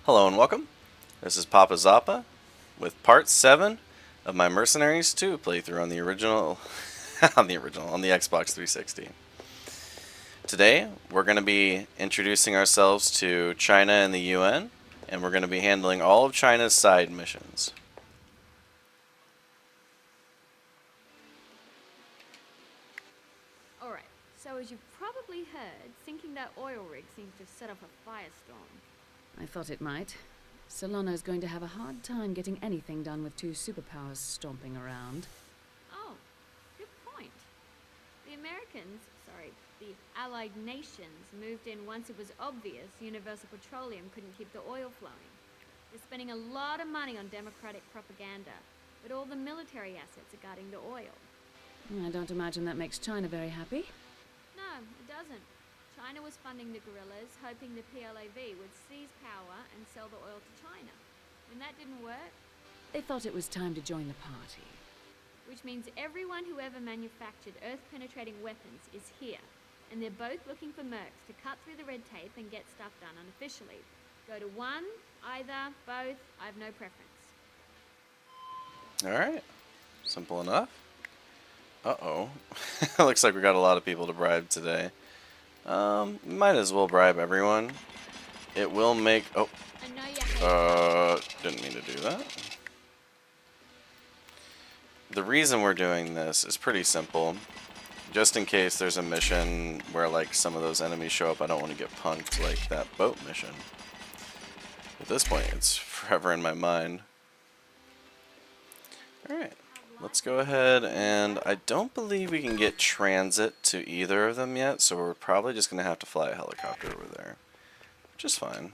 Hello and welcome. This is PappaZappa with part 7 of my Mercenaries 2 playthrough on the original on the Xbox 360. Today, we're going to be introducing ourselves to China and the UN, and we're going to be handling all of China's side missions. Alright, so as you've probably heard, sinking that oil rig seems to have set off a firestorm. I thought it might. Solano's going to have a hard time getting anything done with two superpowers stomping around. Oh, good point. The Allied nations moved in once it was obvious Universal Petroleum couldn't keep the oil flowing. They're spending a lot of money on democratic propaganda, but all the military assets are guarding the oil. I don't imagine that makes China very happy. No, it doesn't. China was funding the guerrillas, hoping the PLAV would seize power and sell the oil to China. When that didn't work, They thought it was time to join the party. which means everyone who ever manufactured Earth-penetrating weapons is here. And they're both looking for mercs to cut through the red tape and get stuff done unofficially. Go to one, either, both, I have no preference. Alright, simple enough. Uh-oh. Looks like we got a lot of people to bribe today. Might as well bribe everyone. It will make... Oh, I know you hate didn't mean to do that. The reason we're doing this is pretty simple. Just in case there's a mission where like some of those enemies show up, I don't want to get punked like that boat mission. At this point, it's forever in my mind. Alright, let's go ahead, and I don't believe we can get transit to either of them yet, so we're probably just going to have to fly a helicopter over there, which is fine.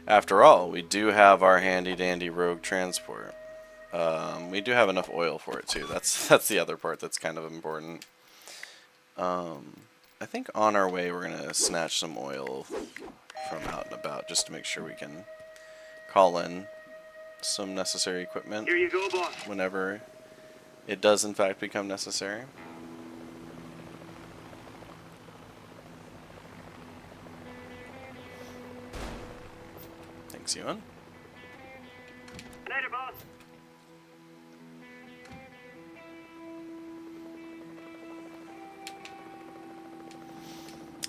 After all, we do have our handy-dandy rogue transport. We do have enough oil for it too. That's the other part that's kind of important. I think on our way we're gonna snatch some oil from out and about just to make sure we can call in some necessary equipment. Here you go, boss. Whenever it does in fact become necessary. Thanks, Ewan. Later, boss.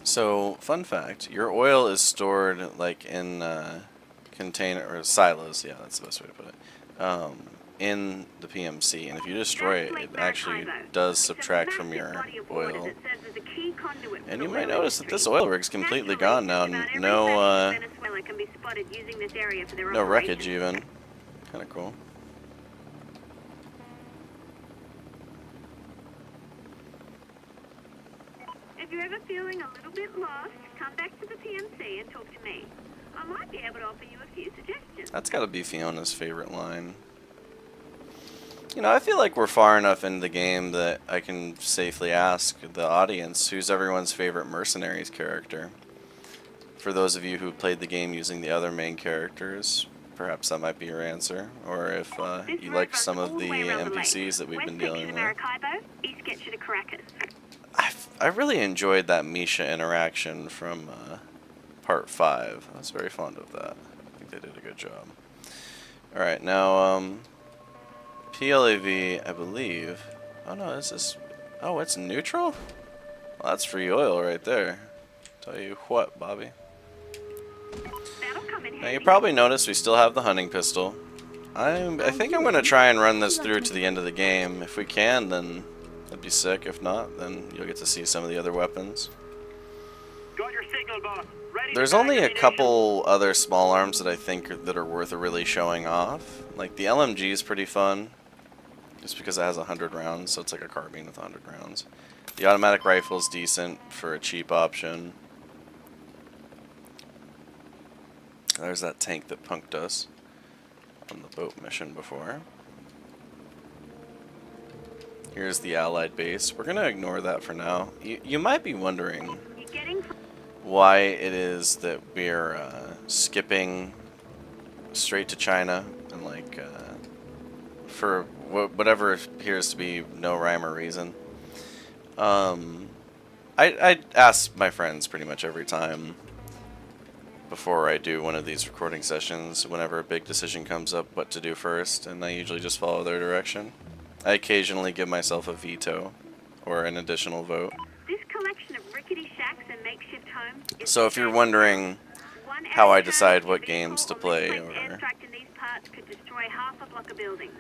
So, fun fact, your oil is stored like in container or silos, yeah, that's the best way to put it, in the PMC, and if you destroy it, it actually does subtract from your oil. And you might notice that this oil rig's completely gone now, no wreckage even. Kinda cool. If you're ever feeling a little bit lost, come back to the PMC and talk to me. I might be able to offer you a few suggestions. That's gotta be Fiona's favorite line. You know, I feel like we're far enough into the game that I can safely ask the audience who's everyone's favorite Mercenaries character. For those of you who played the game using the other main characters, perhaps that might be your answer. Or if you like some of the NPCs that we've been dealing with. Maracaibo, East gets you to Caracas. I really enjoyed that Misha interaction from part 5. I was very fond of that. I think they did a good job. Alright, now, PLAV, I believe... Oh no, this is... Oh, it's neutral? Well, that's free oil right there. Tell you what, Bobby. That'll come in Now, handy. you probably noticed we still have the hunting pistol. I think I'm going to try and run this through to the end of the game. If we can, then that'd be sick. If not, then you'll get to see some of the other weapons. Got your signal, boss. Ready There's for only a activation. couple other small arms that I think that are worth really showing off. Like the LMG is pretty fun, just because it has 100 rounds, so it's like a carbine with 100 rounds. The automatic rifle is decent for a cheap option. There's that tank that punked us on the boat mission before. Here's the Allied base. We're gonna ignore that for now. You might be wondering You're getting why it is that we're skipping straight to China and like for whatever appears to be no rhyme or reason. I ask my friends pretty much every time before I do one of these recording sessions, whenever a big decision comes up, what to do first, and I usually just follow their direction. I occasionally give myself a veto or an additional vote. This collection of rickety shacks and makeshift homes is So if you're wondering one how I average decide home what vehicle games to or play misplaced airstrike in these parts could destroy half a block of buildings.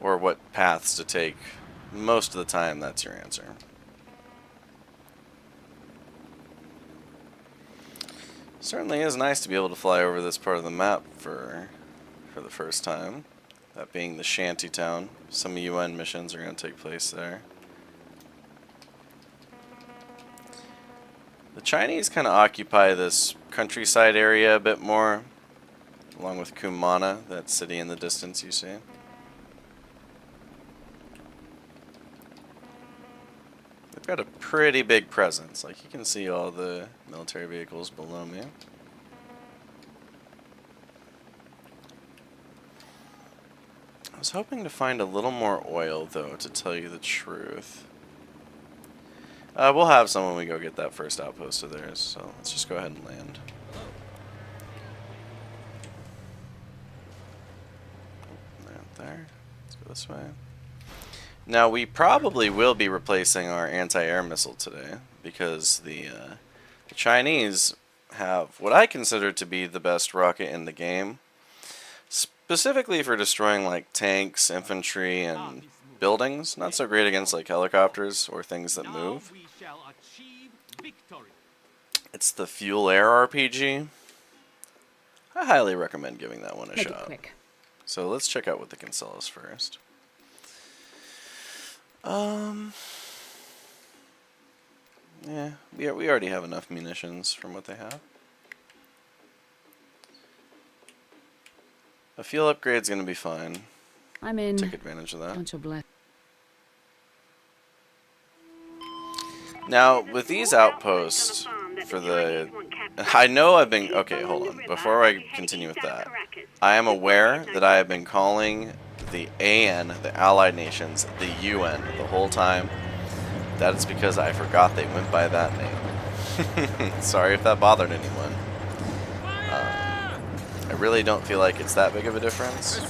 or what paths to take, most of the time that's your answer. Certainly is nice to be able to fly over this part of the map for the first time. That being the shanty town. Some UN missions are going to take place there. The Chinese kind of occupy this countryside area a bit more, along with Kumana, that city in the distance you see. They've got a pretty big presence. Like, you can see all the military vehicles below me. I was hoping to find a little more oil, though, to tell you the truth. We'll have some when we go get that first outpost of theirs, so let's just go ahead and land. Land there. Let's go this way. Now, we probably will be replacing our anti-air missile today, because the Chinese have what I consider to be the best rocket in the game. Specifically for destroying like tanks, infantry, and buildings. Not so great against like helicopters or things that move. It's the Fuel Air RPG. I highly recommend giving that one a Make shot. it quick. So let's check out what they can sell us first. Yeah, we already have enough munitions from what they have. A fuel upgrade's gonna be fine. I'm in. Take advantage of that. Bunch of bless. Now, with these outposts, for the... I know I've been... Okay, hold on. Before I continue with that, I am aware that I have been calling the AN, the Allied Nations, the UN, the whole time. That is because I forgot they went by that name. Sorry if that bothered anyone. I really don't feel like it's that big of a difference.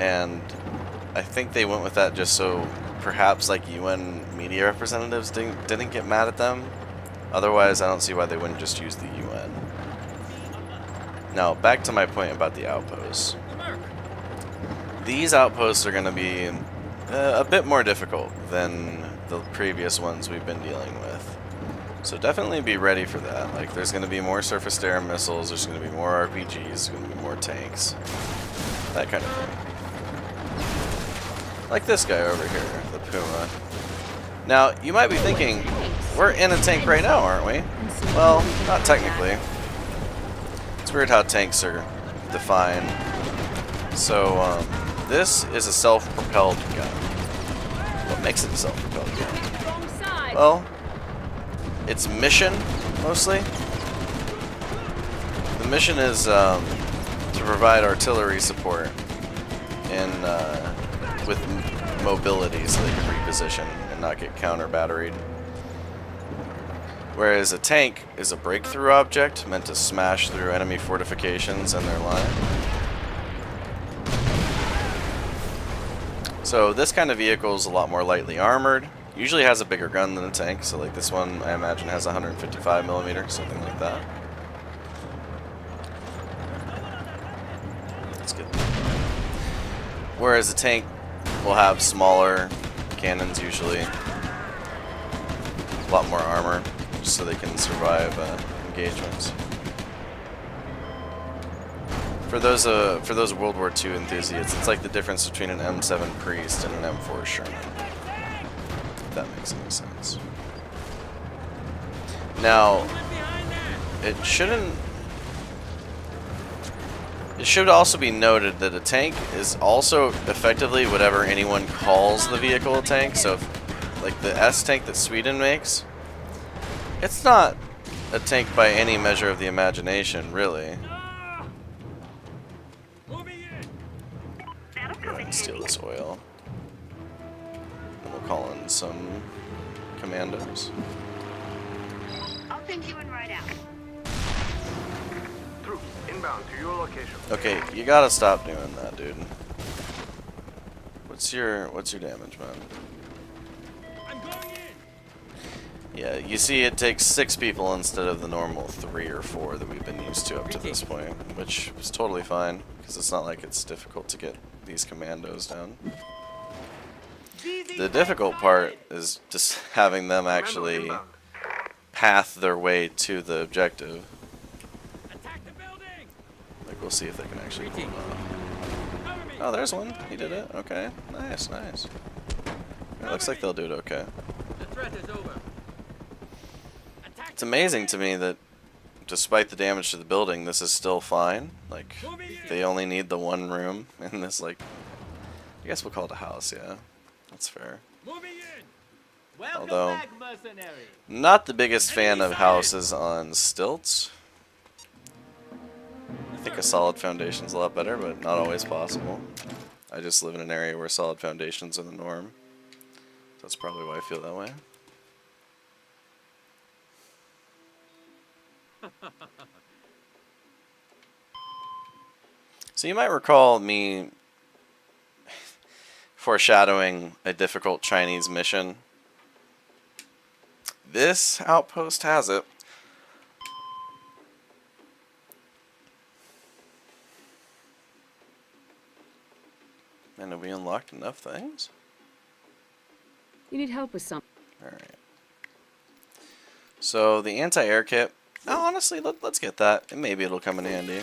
And I think they went with that just so perhaps like UN media representatives didn't get mad at them. Otherwise, I don't see why they wouldn't just use the UN. Now, back to my point about the outposts. These outposts are going to be a bit more difficult than the previous ones we've been dealing with. So definitely be ready for that. Like, there's going to be more surface-to-air missiles, there's going to be more RPGs, there's going to be more tanks. That kind of thing. Like this guy over here, the Puma. Now, you might be thinking, we're in a tank right now, aren't we? Well, not technically. It's weird how tanks are defined. So, this is a self-propelled gun. What makes it a self-propelled gun? Well, it's mission, mostly. The mission is to provide artillery support in with mobility so they can reposition and not get counter-batteried. Whereas a tank is a breakthrough object meant to smash through enemy fortifications and their line. So this kind of vehicle is a lot more lightly armored. Usually has a bigger gun than a tank, so like this one I imagine has 155mm, something like that. That's good. Whereas a tank will have smaller cannons usually, a lot more armor, just so they can survive engagements. For those World War II enthusiasts, it's like the difference between an M7 Priest and an M4 Sherman. If that makes any sense. Now, it should also be noted that a tank is also effectively whatever anyone calls the vehicle a tank. So, if, like the S tank that Sweden makes, it's not a tank by any measure of the imagination, really. Go ahead and steal this oil. And we'll call in some commandos. I'll send you in right out. inbound to your location. Okay, you gotta stop doing that, dude. What's your damage, man? I'm going in. Yeah, you see it takes 6 people instead of the normal 3 or 4 that we've been used to up to this point, which is totally fine, because it's not like it's difficult to get these commandos down. The difficult part is just having them actually path their way to the objective. Attack the building. Like, we'll see if they can actually pull it off. Oh, there's one. He did it. Okay. Nice, nice. It looks like they'll do it okay. The threat is over. It's amazing to me that despite the damage to the building, this is still fine. Like, they only need the one room in this, like, I guess we'll call it a house, yeah. That's fair. Moving in. Welcome Although, back, mercenary. not the biggest fan of houses on stilts. I think a solid foundation's a lot better, but not always possible. I just live in an area where solid foundations are the norm. That's probably why I feel that way. So you might recall me foreshadowing a difficult Chinese mission. This outpost has it. And have we unlocked enough things? You need help with something. Alright. So the anti-air kit, honestly, let's get that. And maybe it'll come in handy.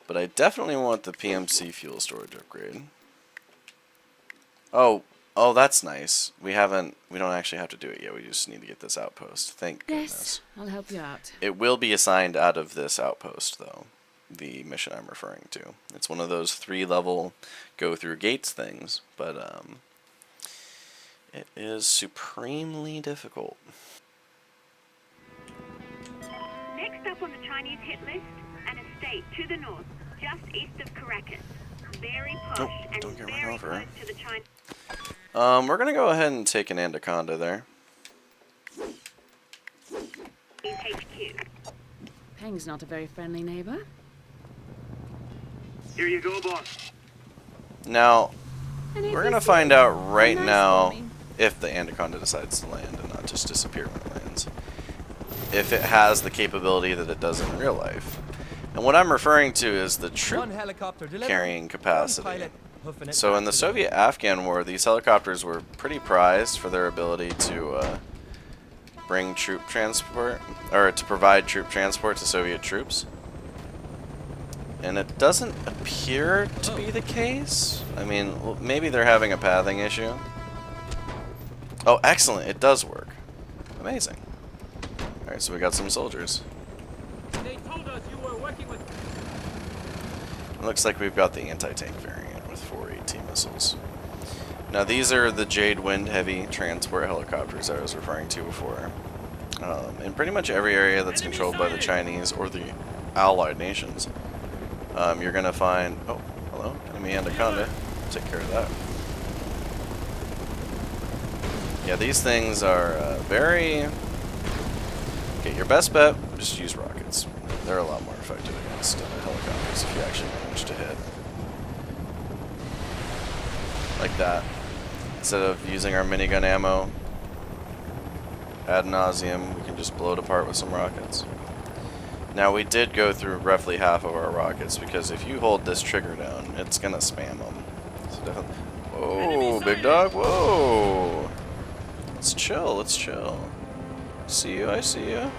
But I definitely want the PMC fuel storage upgrade. Oh, that's nice. We don't actually have to do it yet. We just need to get this outpost. Thank goodness. Yes, I'll help you out. It will be assigned out of this outpost, though. The mission I'm referring to. It's one of those 3-level go through gates things, but it is supremely difficult. Next up on the Chinese hit list, an estate to the north, just east of Caracas. Very posh and don't get run very over. close to the Chinese. We're gonna go ahead and take an anaconda there. HQ. Peng's not a very friendly neighbor. Here you go, boss. Now, we're gonna find out right Nice now boy. if the anaconda decides to land and not just disappear when it lands. If it has the capability that it does in real life. And what I'm referring to is the troop carrying capacity. So in the Soviet-Afghan War, these helicopters were pretty prized for their ability to bring troop transport, or to provide troop transport to Soviet troops. And it doesn't appear to be the case. I mean, well, maybe they're having a pathing issue. Oh, excellent. It does work. Amazing. Alright, so we got some soldiers. They told us you were working with. It looks like we've got the anti-tank variant with 4 AT missiles. Now these are the Jade Wind heavy transport helicopters I was referring to before. In pretty much every area that's controlled by the Chinese or the allied nations, you're gonna find... Oh, hello, enemy anaconda. Take care of that. Yeah, these things are very... Okay, your best bet, just use rockets. They're a lot more effective against helicopters if you actually manage to hit. Like that. Instead of using our minigun ammo ad nauseum, we can just blow it apart with some rockets. Now we did go through roughly half of our rockets because if you hold this trigger down, it's gonna spam them. So definitely. Whoa, big dog! Whoa! Let's chill. Let's chill. See you. I see you.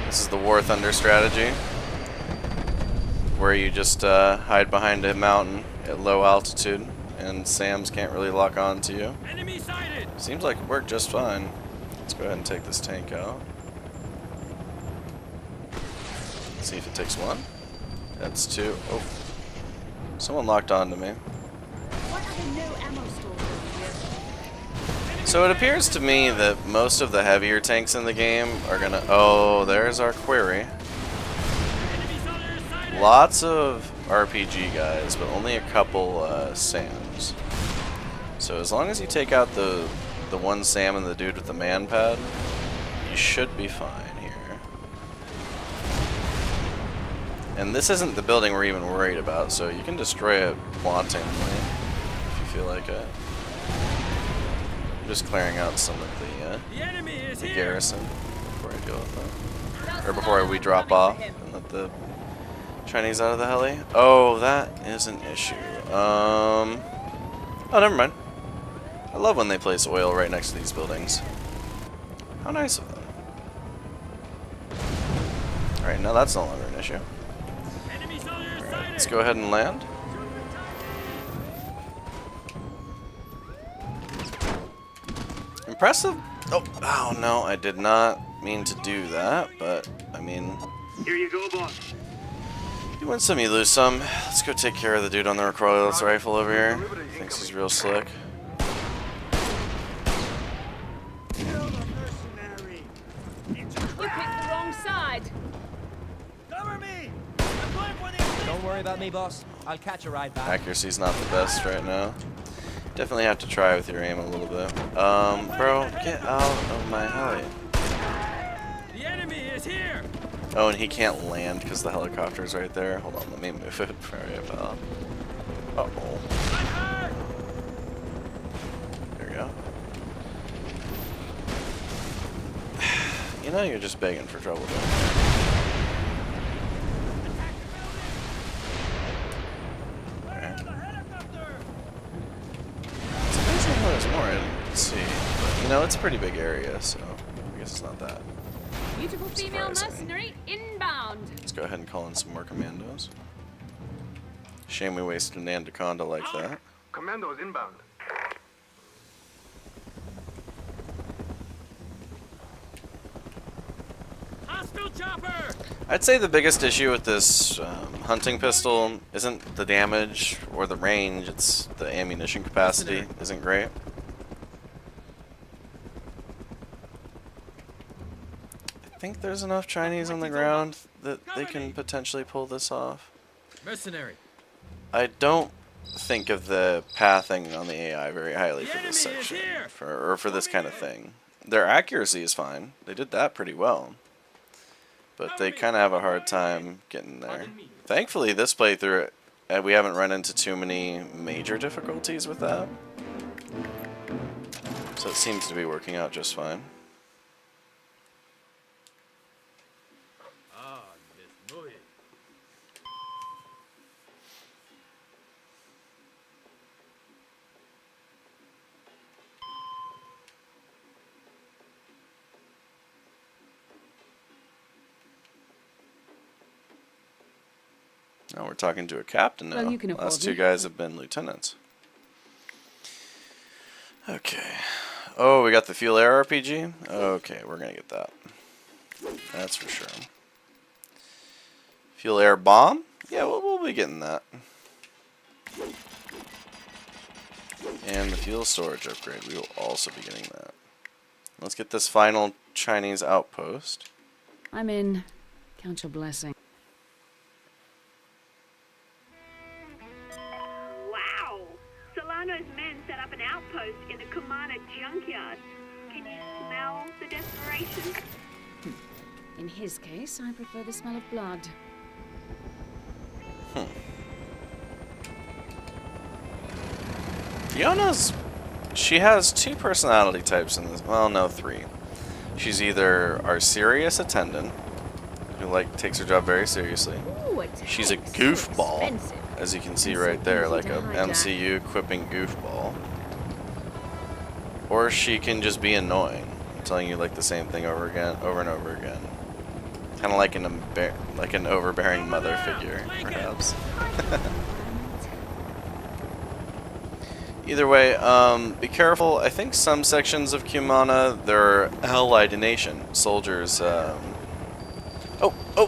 This is the War Thunder strategy, where you just hide behind a mountain at low altitude, and SAMs can't really lock on to you. Enemy sighted. Seems like it worked just fine. Let's go ahead and take this tank out. See if it takes one. That's two. Oh, someone locked on to me. What are the no ammo stores over here? So it appears to me that most of the heavier tanks in the game are gonna... Oh, there's our query. Lots of RPG guys, but only a couple SAMs. So as long as you take out the one SAM and the dude with the man pad, you should be fine here. And this isn't the building we're even worried about, so you can destroy it wantonly if you feel like it. I'm just clearing out some of the garrison before I deal with them. Or before we drop off and let the Chinese out of the heli. Oh, that is an issue. Oh, never mind. I love when they place oil right next to these buildings. How nice of them. Alright, now that's no longer an issue. Alright, let's go ahead and land. Impressive. Oh no, I did not mean to do that, but I mean, Here you go, boss. you win some, you lose some. Let's go take care of the dude on the recoilless rifle over here. Thinks he's real slick. You picked the wrong side. Cover me! I'm going for the... Don't worry about me, boss. I'll catch a ride back. Accuracy's not the best right now. Definitely have to try with your aim a little bit. Bro, get out of my heli. The enemy is here! Oh, and he can't land because the helicopter's right there. Hold on, let me move it before I fell. Uh-oh. There we go. You know you're just begging for trouble, don't you? There's more I didn't see, but you know it's a pretty big area, so I guess it's not that. Beautiful female surprising. mercenary inbound. Let's go ahead and call in some more commandos. Shame we wasted an anaconda like that. Commandos inbound. Hostile chopper! I'd say the biggest issue with this hunting pistol isn't the damage or the range, it's the ammunition capacity isn't great. I think there's enough Chinese on the ground that they can potentially pull this off. Mercenary. I don't think of the pathing on the AI very highly for this enemy is section, here! for this kind of thing. Their accuracy is fine. They did that pretty well. But they kind of have a hard time getting there. Thankfully, this playthrough, we haven't run into too many major difficulties with that. So it seems to be working out just fine. Ah, this noise. Now we're talking to a captain now. Well, you can afford Last two me. guys have been lieutenants. Okay. Oh, we got the fuel air RPG? Okay, we're gonna get that. That's for sure. Fuel air bomb? Yeah, we'll be getting that. And the fuel storage upgrade, we will also be getting that. Let's get this final Chinese outpost. I'm in. Count your blessing. Wow! Solano's men set up an outpost in the Kumana junkyard. Can you smell the desperation? In his case, I prefer the smell of blood. She has two personality types in this. Well, no, three. She's either our serious attendant, who takes her job very seriously. Ooh, a She's a tank. goofball, Expensive. as you can see That's right so there, easy like to a hijack. MCU equipping goofball. Or she can just be annoying, telling you the same thing over and over again. Kind of like an overbearing mother figure, perhaps. Either way, be careful. I think some sections of Kumana, they're Allied Nation soldiers. Oh,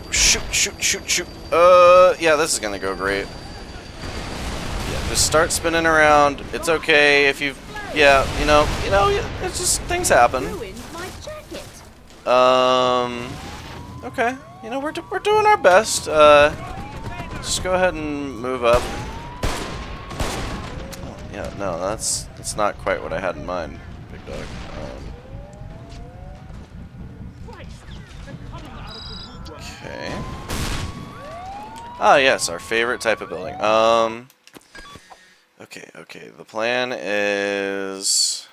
shoot. Yeah, this is gonna go great. Yeah, just start spinning around. It's okay if you've, yeah, you know, it's just, things happen. Ruined my jacket. Okay, we're doing our best. Just go ahead and move up. Yeah, no, that's not quite what I had in mind, big dog. Ah, yes, our favorite type of building. Okay. The plan is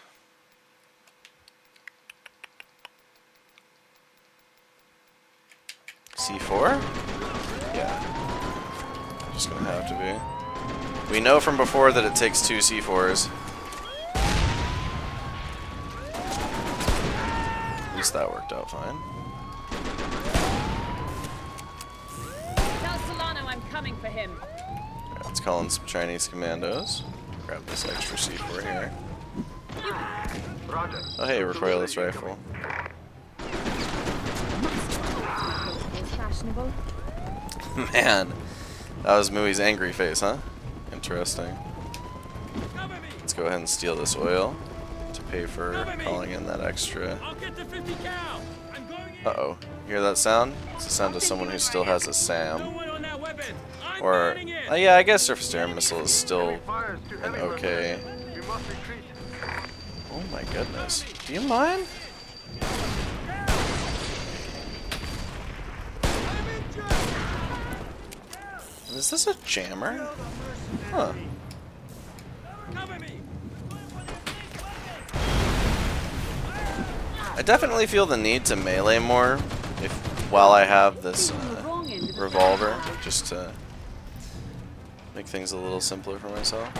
C4? Yeah. Just gonna have to be. We know from before that it takes 2 C4s. At least that worked out fine. Tell Solano I'm coming for him. Alright, let's call in some Chinese commandos. Grab this extra C4 here. Roger. Oh hey, recoilless rifle. Fashionable. Man, that was Mui's angry face, huh? Interesting. Cover me. Let's go ahead and steal this oil to pay for Cover me. calling in that extra. I'll get the 50 cal. I'm going in. Uh-oh. Hear that sound? It's the sound of someone who still has a No SAM. one on that weapon. I'm Or, burning it. yeah, I guess surface to air missile is still Enemy fire is too an heavy, okay. Mercenaries. We must retreat. Oh my goodness. Do you mind? Is this a jammer? Huh. Cover me. I definitely feel the need to melee more while I have this revolver, just to make things a little simpler for myself.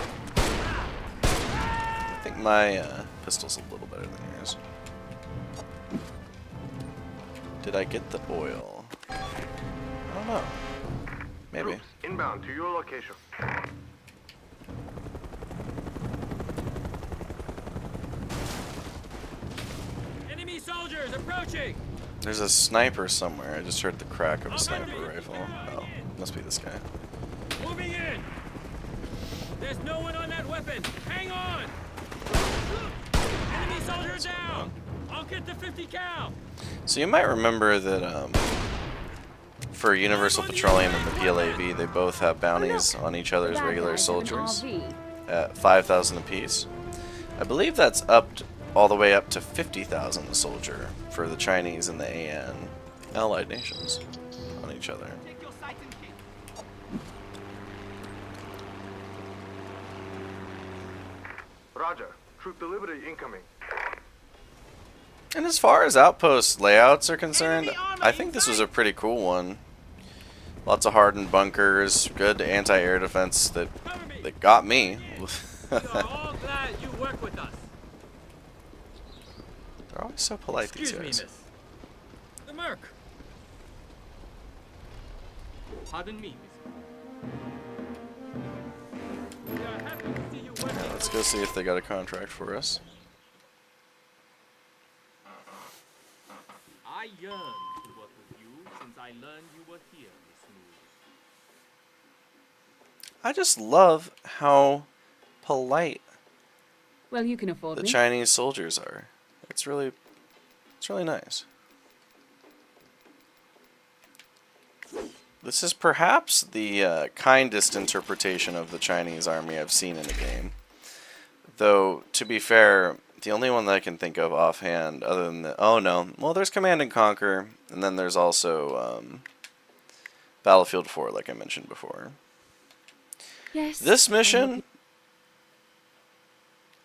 I think my pistol's a little better than yours. Did I get the oil? I don't know. Maybe. Troops inbound to your location. Enemy soldiers approaching. There's a sniper somewhere. I just heard the crack of a sniper rifle. Oh, must be this guy. Moving in. There's no one on that weapon. Hang on. Enemy soldier down. I'll get the 50 cal. So you might remember that for Universal Petroleum and the PLAV, they both have bounties on each other's regular soldiers at 5,000 apiece. I believe that's all the way up to 50,000 a soldier for the Chinese and the AN allied nations on each other. Roger. Troop delivery incoming. And as far as outpost layouts are concerned, I think this was a pretty cool one. Lots of hardened bunkers, good anti-air defense that got me. We are all glad you work with us. They're always so polite, Excuse these me, guys. miss. The Merc. Pardon me, miss. We are happy to see you working. Yeah, let's go see if they got a contract for us. I yearn to work with you since I learned you were here, Miss Moore. I just love how polite Well, you can afford the me. Chinese soldiers are. It's really nice. This is perhaps the kindest interpretation of the Chinese army I've seen in a game. Though, to be fair, the only one that I can think of offhand, other than the... Oh, no. Well, there's Command and Conquer, and then there's also Battlefield 4, like I mentioned before. Yes. This mission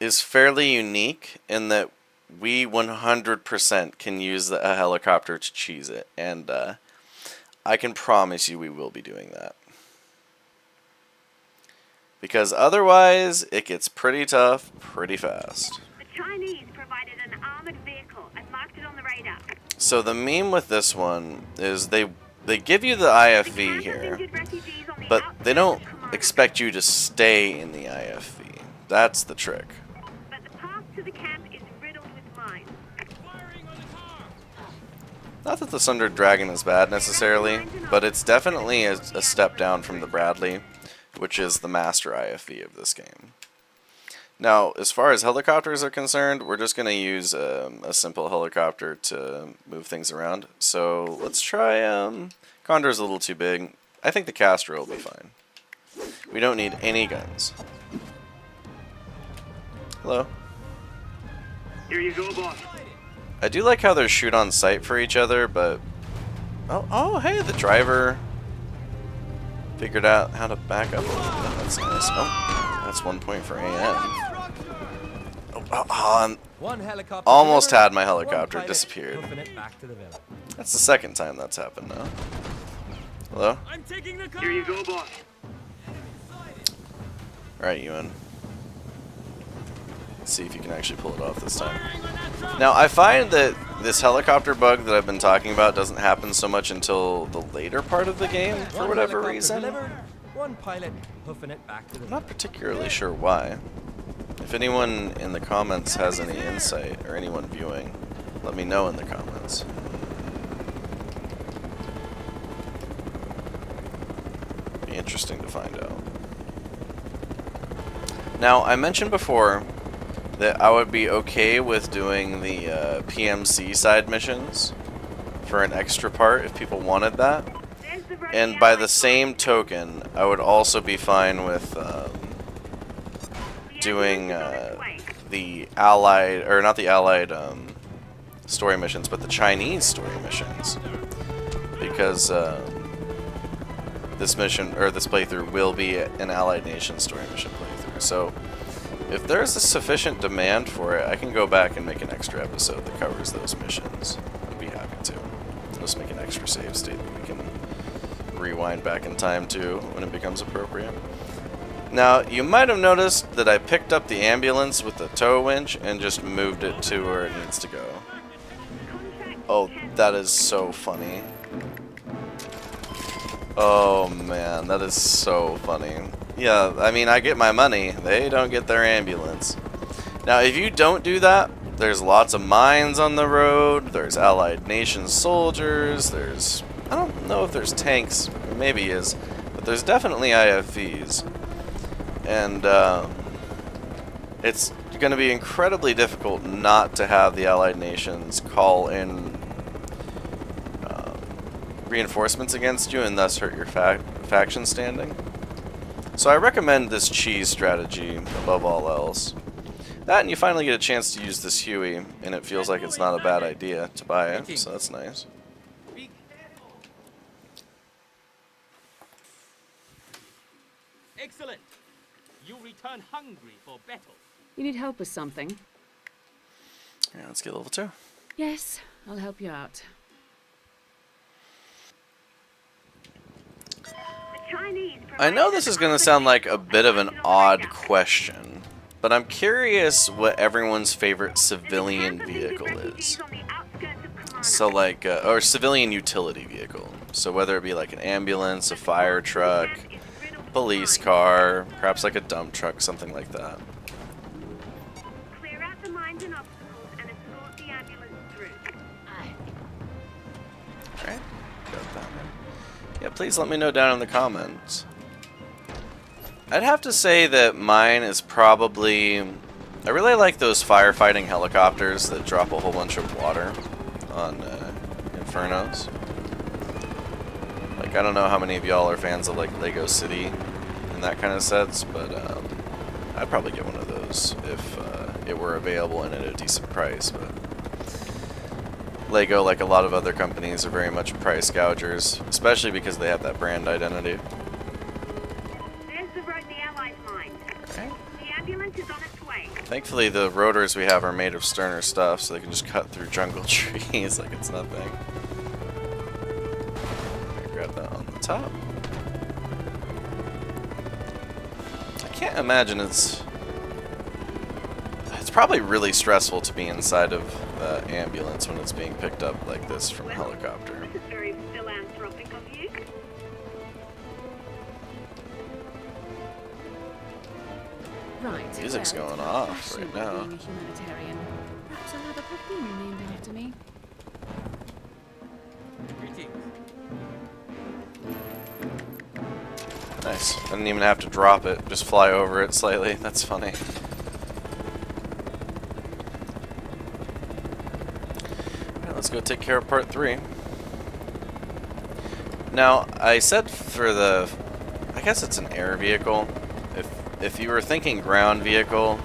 is fairly unique in that we 100% can use a helicopter to cheese it, and I can promise you we will be doing that. Because otherwise, it gets pretty tough pretty fast. The Chinese provided an armored vehicle and marked it on the radar. So the meme with this one is they give you the IFV here, but they don't expect you to stay in the IFV. That's the trick. But the path to the camp is riddled with mines. Firing on the car. Not that the Thunder Dragon is bad necessarily, but it's definitely a step down from the Bradley, which is the master IFV of this game. Now, as far as helicopters are concerned, we're just going to use a simple helicopter to move things around. So let's try, Condor's a little too big. I think the Castro will be fine. We don't need any guns. Hello. Here you go, boss. I do like how they're shoot on sight for each other, but... Oh, hey, the driver Figured out how to back up a little bit. That's nice. Oh, that's 1 point for AN. One helicopter Almost delivered, had my one helicopter pilot disappeared. hoofing it back to the villa. That's the second time that's happened now. Hello? I'm taking the car. Here you go, boss. Alright, Ewan. Let's see if you can actually pull it off this time. Firing on that truck. Now, I find that this helicopter bug that I've been talking about doesn't happen so much until the later part of the game, for One whatever helicopter reason. delivered, one pilot hoofing it back to the I'm villa. not particularly sure why. If anyone in the comments has any insight, or anyone viewing, let me know in the comments. Be interesting to find out. Now, I mentioned before that I would be okay with doing the PMC side missions for an extra part if people wanted that. There's the road And the by the Allies same token, I would also be fine with doing the Allied, or not the Allied story missions, but the Chinese story missions. Because this mission, or this playthrough, will be an Allied Nation story mission playthrough. So, if there's a sufficient demand for it, I can go back and make an extra episode that covers those missions. I'd be happy to. Just make an extra save state that we can rewind back in time to when it becomes appropriate. Now, you might have noticed that I picked up the ambulance with the tow winch and just moved it to where it needs to go. Oh, that is so funny. Oh man, that is so funny. Yeah, I mean, I get my money. They don't get their ambulance. Now, if you don't do that, there's lots of mines on the road. There's Allied Nation soldiers. There's... I don't know if there's tanks. Maybe is. But there's definitely IFVs. And, it's going to be incredibly difficult not to have the Allied Nations call in reinforcements against you and thus hurt your faction standing. So I recommend this cheese strategy above all else. That, and you finally get a chance to use this Huey, and it feels like it's not a bad idea to buy it, so that's nice. Excellent. You return hungry for battle. You need help with something? Yeah, let's get level 2. Yes, I'll help you out. I know this is going to sound like a bit of an odd question, but I'm curious what everyone's favorite civilian vehicle is. So like, or civilian utility vehicle. So whether it be like an ambulance, a fire truck, police car, perhaps like a dump truck, something like that. Clear out the mines and obstacles and escort the ambulance through. Alright, got that one. Yeah, please let me know down in the comments. I'd have to say that mine is probably... I really like those firefighting helicopters that drop a whole bunch of water on Infernos. Like, I don't know how many of y'all are fans of like Lego City and that kind of sets, but I'd probably get one of those if it were available and at a decent price. But Lego, like a lot of other companies, are very much price gougers, especially because they have that brand identity. There's the road the Allies mined. Okay. The ambulance is on its way. Thankfully, the rotors we have are made of sterner stuff, so they can just cut through jungle trees like it's nothing. Grab that on the top. I can't imagine it's probably really stressful to be inside of the ambulance when it's being picked up like this from a helicopter. This is very philanthropic of you. Right. Music's well, going it's off fashionable right now. Being a humanitarian. Perhaps I'll have a perfume named after me. Greetings. Nice. I didn't even have to drop it, just fly over it slightly. That's funny. Alright, let's go take care of part 3. Now, I said for the... I guess it's an air vehicle. If you were thinking ground vehicle...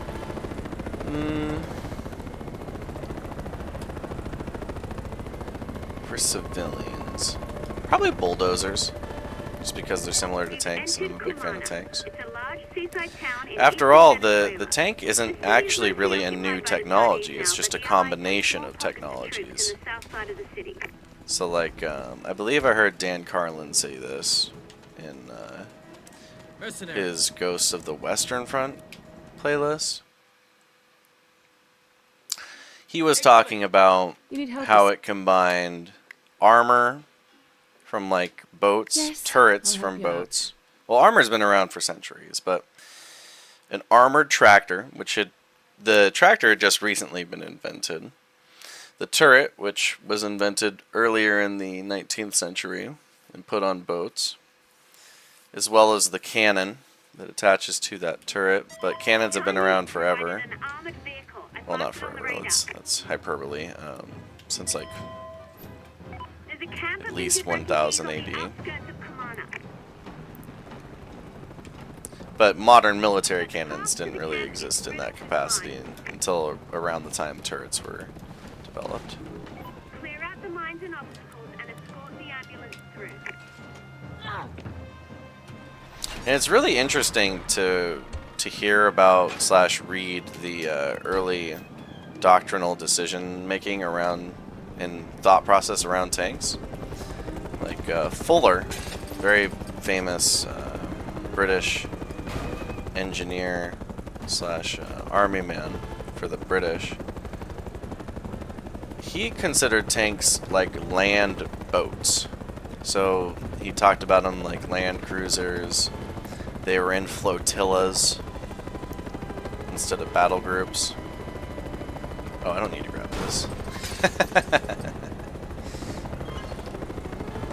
for civilians... Probably bulldozers. just because they're similar to tanks, and I'm a big fan of tanks. It's a large seaside town in After eastern all, Venezuela. the tank isn't actually really a new technology, it's just a combination of technologies. So like, I believe I heard Dan Carlin say this in Mercenaries. his Ghosts of the Western Front playlist. He was talking about You need help? how it combined armor from like boats, Yes, turrets I'll from help you out. boats. Well, armor's been around for centuries, but an armored tractor, the tractor had just recently been invented. The turret, which was invented earlier in the 19th century and put on boats, as well as the cannon that attaches to that turret. But cannons have been around forever. Well, not forever. That's hyperbole. Since like at least 1000 AD. But modern military cannons didn't really exist in that capacity until around the time turrets were developed. Clear out the mines and obstacles and escort the ambulance through. And it's really interesting to hear about / read the early doctrinal decision making around and thought process around tanks. Like Fuller, very famous British engineer / army man for the British. He considered tanks like land boats. So he talked about them like land cruisers. They were in flotillas instead of battle groups. Oh, I don't need to grab this.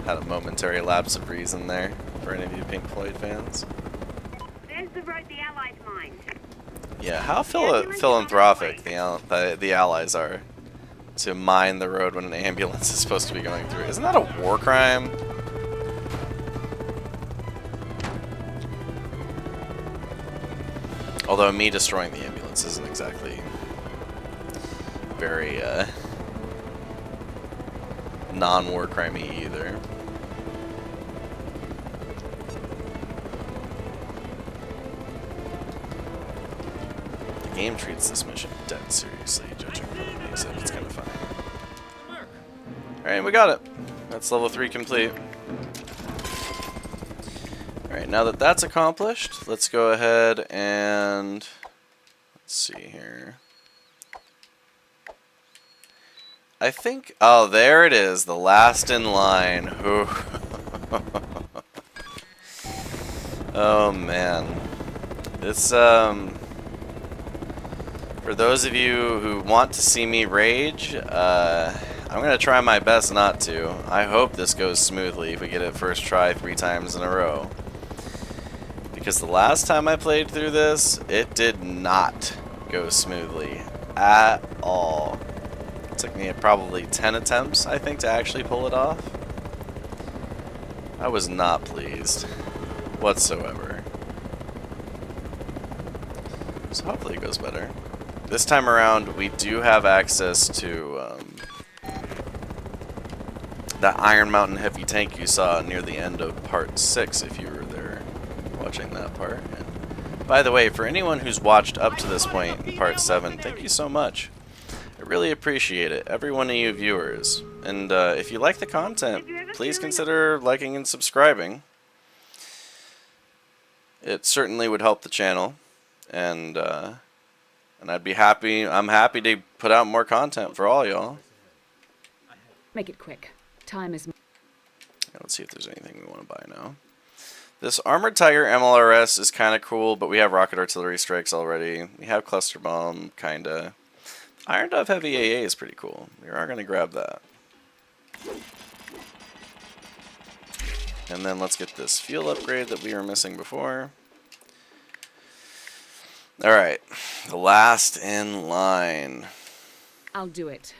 Had a momentary lapse of reason there for any of you Pink Floyd fans. There's the road the Allies mined. Yeah, how philanthropic the Allies are to mine the road when an ambulance is supposed to be going through. Isn't that a war crime? Although me destroying the ambulance isn't exactly very non-war crimey either. The game treats this mission dead seriously, judging from the music. It's kind of funny. Alright, we got it. That's level 3 complete. Alright, now that that's accomplished, let's go ahead and let's see here. I think, oh, there it is, the last in line. Ooh. Oh man. This for those of you who want to see me rage, I'm gonna try my best not to. I hope this goes smoothly if we get it first try 3 times in a row. Because the last time I played through this, it did not go smoothly at all. It took me probably 10 attempts, I think, to actually pull it off. I was not pleased whatsoever. So hopefully it goes better. This time around, we do have access to that Iron Mountain heavy tank you saw near the end of part 6, if you were there watching that part. And by the way, for anyone who's watched up to this point in part 7, thank you so much. I really appreciate it, every one of you viewers. And if you like the content, please consider liking and subscribing. It certainly would help the channel, and I'd be happy. I'm happy to put out more content for all y'all. Make it quick. Time is. Let's see if there's anything we want to buy now. This Armored Tiger MLRS is kind of cool, but we have rocket artillery strikes already. We have cluster bomb, kinda. Iron Dove Heavy AA is pretty cool. We are going to grab that. And then let's get this fuel upgrade that we were missing before. Alright, the last in line. I'll do it.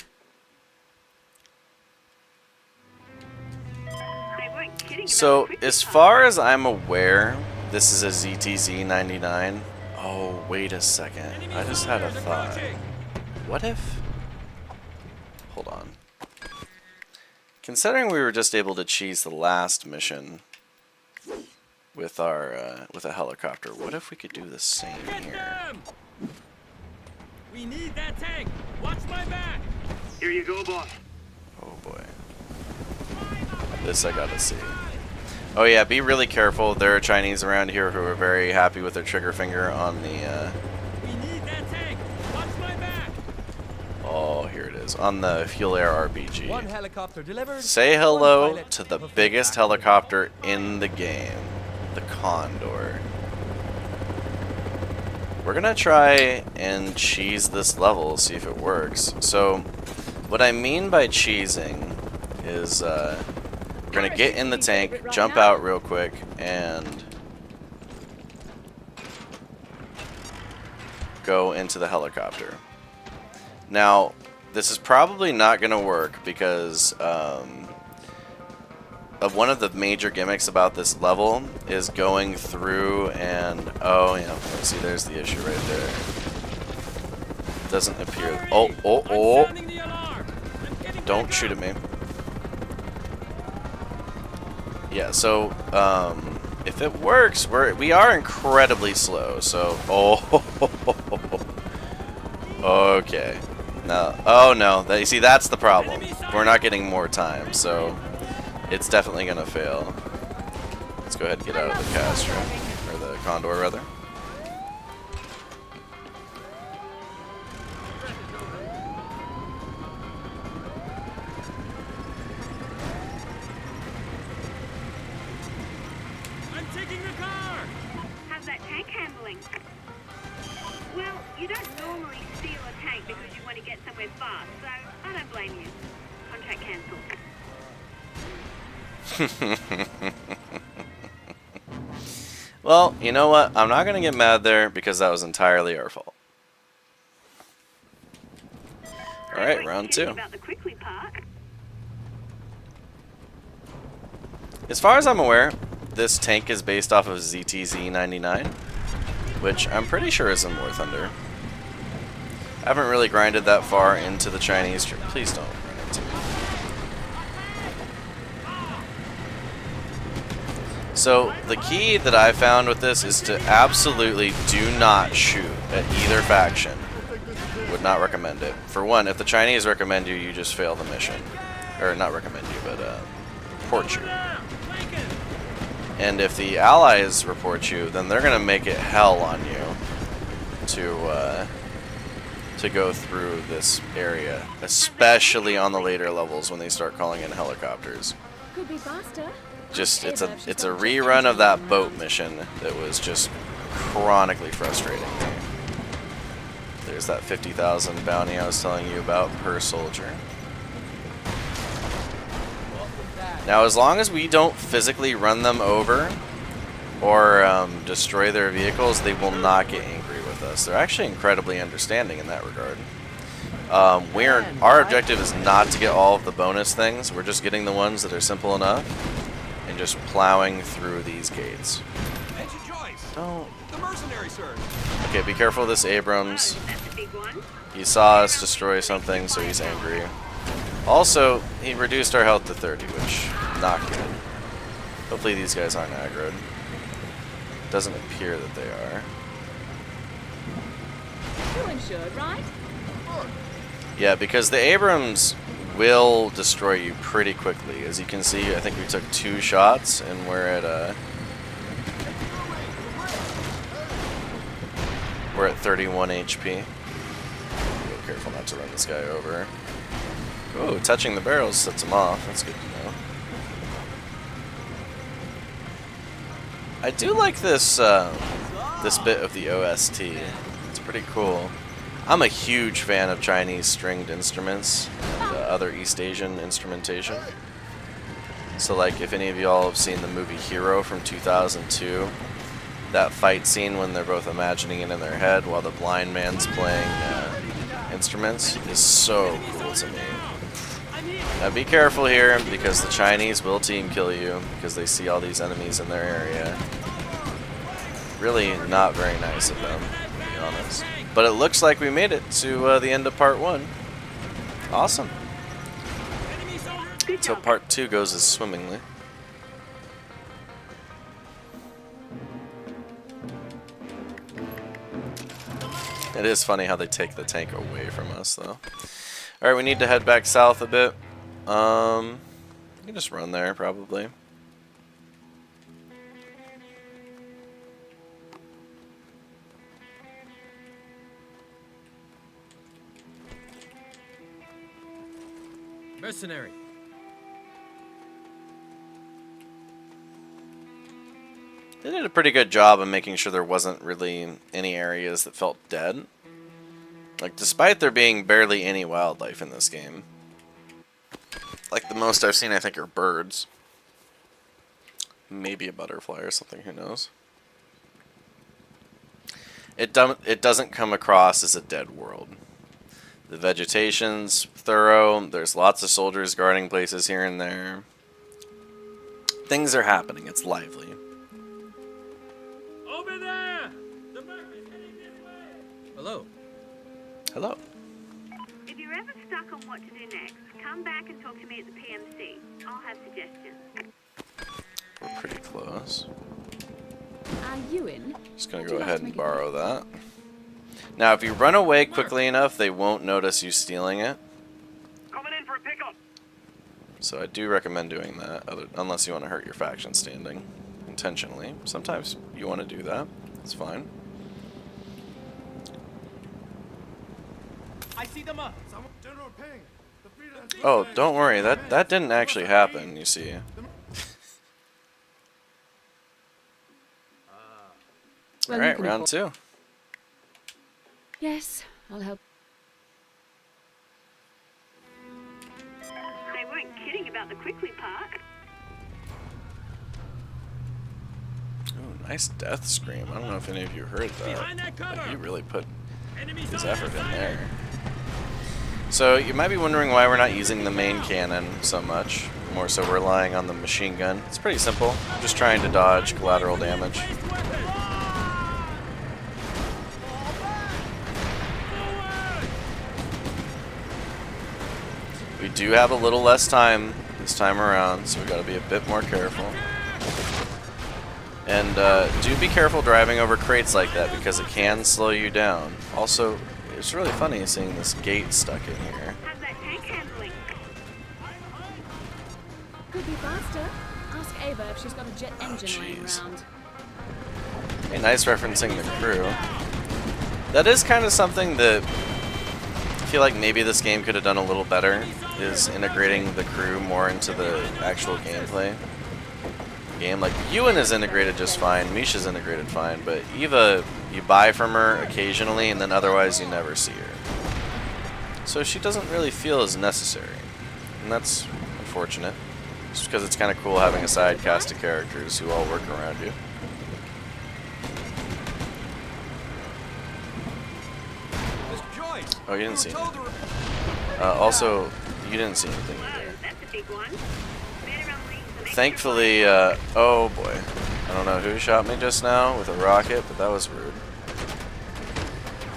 So, as far as I'm aware, this is a ZTZ-99. Oh, wait a second. I just had a thought. What if... Hold on. Considering we were just able to cheese the last mission with our with a helicopter. What if we could do the same Get here? them! We need that tank. Watch my back. Here you go, boss. Oh boy. This I gotta see. Oh yeah, be really careful. There are Chinese around here who are very happy with their trigger finger on the We need that tank. Watch my back. oh, here it is. On the Fuel Air RPG. One helicopter delivered. Say one hello pilot to the fulfilled. biggest helicopter in the game. The Condor. We're gonna try and cheese this level, see if it works. So, what I mean by cheesing is, we're gonna get in the tank, jump out real quick, and go into the helicopter. Now, this is probably not gonna work because, of one of the major gimmicks about this level is going through and oh yeah, see there's the issue right there. Doesn't appear. Hurry! Oh. I'm sounding the alarm. I'm getting Don't back shoot up. at me. Yeah, so if it works, we are incredibly slow. So okay. No. Oh no. You see, that's the problem. We're not getting more time, so it's definitely gonna fail. Let's go ahead and get out of the Castro, or the Condor rather. I'm taking the car. How's that tank handling? Well, you don't normally steal a tank because you want to get somewhere fast, so I don't blame you. Contract cancelled. Well, you know what? I'm not gonna get mad there because that was entirely our fault. All right, round 2. About the quickly part. As far as I'm aware, this tank is based off of ZTZ-99, which I'm pretty sure is in War Thunder. I haven't really grinded that far into the Chinese. Please don't run into me. So the key that I found with this is to absolutely do not shoot at either faction. Would not recommend it. For one, if the Chinese recommend you, you just fail the mission. Or not recommend you, but report you. And if the Allies report you, then they're gonna make it hell on you to go through this area, especially on the later levels when they start calling in helicopters. Could be faster. Just it's a rerun of that boat mission that was just chronically frustrating me. There's that 50,000 bounty I was telling you about per soldier. Now, as long as we don't physically run them over or destroy their vehicles, they will not get angry with us. They're actually incredibly understanding in that regard. Our objective is not to get all of the bonus things. We're just getting the ones that are simple enough and just plowing through these gates. Engine Joyce. Don't. The Mercenaries, sir. Okay, be careful of this Abrams. That's a big one. He saw us destroy something, so he's angry. Also, he reduced our health to 30, which not good. Hopefully these guys aren't aggroed. Doesn't appear that they are. You're insured, right? Yeah, because the Abrams will destroy you pretty quickly. As you can see, I think we took 2 shots, and we're at 31 HP. Be careful not to run this guy over. Oh, touching the barrels sets him off. That's good to know. I do like this this bit of the OST. It's pretty cool. I'm a huge fan of Chinese stringed instruments and other East Asian instrumentation. So, like, if any of y'all have seen the movie Hero from 2002, that fight scene when they're both imagining it in their head while the blind man's playing instruments is so cool to me. Now be careful here, because the Chinese will team kill you because they see all these enemies in their area. Really not very nice of them, to be honest. But it looks like we made it to the end of part 1. Awesome. So part 2 goes as swimmingly. It is funny how they take the tank away from us, though. Alright, we need to head back south a bit. We can just run there, probably. Mercenary. They did a pretty good job of making sure there wasn't really any areas that felt dead. Like, despite there being barely any wildlife in this game. Like, the most I've seen, I think, are birds. Maybe a butterfly or something, who knows. It doesn't come across as a dead world. The vegetation's thorough. There's lots of soldiers guarding places here and there. Things are happening. It's lively. Over there! The Merc is heading this way! Hello. Hello. If you're ever stuck on what to do next, come back and talk to me at the PMC. I'll have suggestions. We're pretty close. Are you in? Just gonna Would go you like ahead to and make a borrow that. Now, if you run away quickly enough, they won't notice you stealing it. Coming in for a pickup. So I do recommend doing that, unless you want to hurt your faction standing intentionally. Sometimes you want to do that. It's fine. I see them up. General Ping. The freelance. Oh, don't worry. That didn't actually happen, you see. Well, you Alright, can round afford- 2. Yes, I'll help. They weren't kidding about the quickly part. Ooh, nice death scream. I don't know if any of you heard that. Behind that cover! But he really put Enemies his on effort our in side! there. So you might be wondering why we're not using the main cannon so much. More so we're relying on the machine gun. It's pretty simple. I'm just trying to dodge collateral damage. Waste weapon! We do have a little less time this time around, so we got to be a bit more careful. And do be careful driving over crates like that because it can slow you down. Also, it's really funny seeing this gate stuck in here. How's that tank handling? Could be faster. Ask Ava if she's got a jet engine laying jeez. around. Hey, nice referencing the crew. That is kind of something that I feel like maybe this game could have done a little better, is integrating the crew more into the actual gameplay. Like, Ewan is integrated just fine, Misha's integrated fine, but Eva, you buy from her occasionally, and then otherwise you never see her. So she doesn't really feel as necessary, and that's unfortunate. Just because it's kind of cool having a side cast of characters who all work around you. Mr. Joyce. Oh, you didn't see We were told anything. to Also, you didn't see anything Whoa, either. that's a big one. Better unleash some extra Thankfully, oh boy. I don't know who shot me just now with a rocket, but that was rude.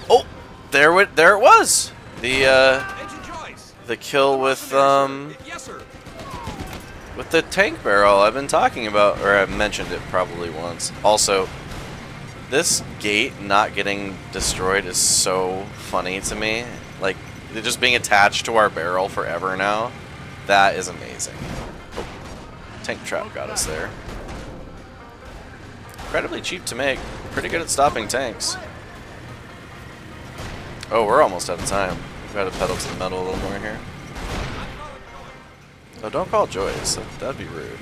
Oh! There it was! Agent Joyce. The kill with, Yes, sir. with the tank barrel I've been talking about, or I've mentioned it probably once. Also, this gate not getting destroyed is so funny to me. Like, they're just being attached to our barrel forever now. That is amazing. Oh, tank trap got us there. Incredibly cheap to make. Pretty good at stopping tanks. Oh, we're almost out of time. We gotta pedal to the metal a little more here. Oh, don't call Joyce. That'd be rude.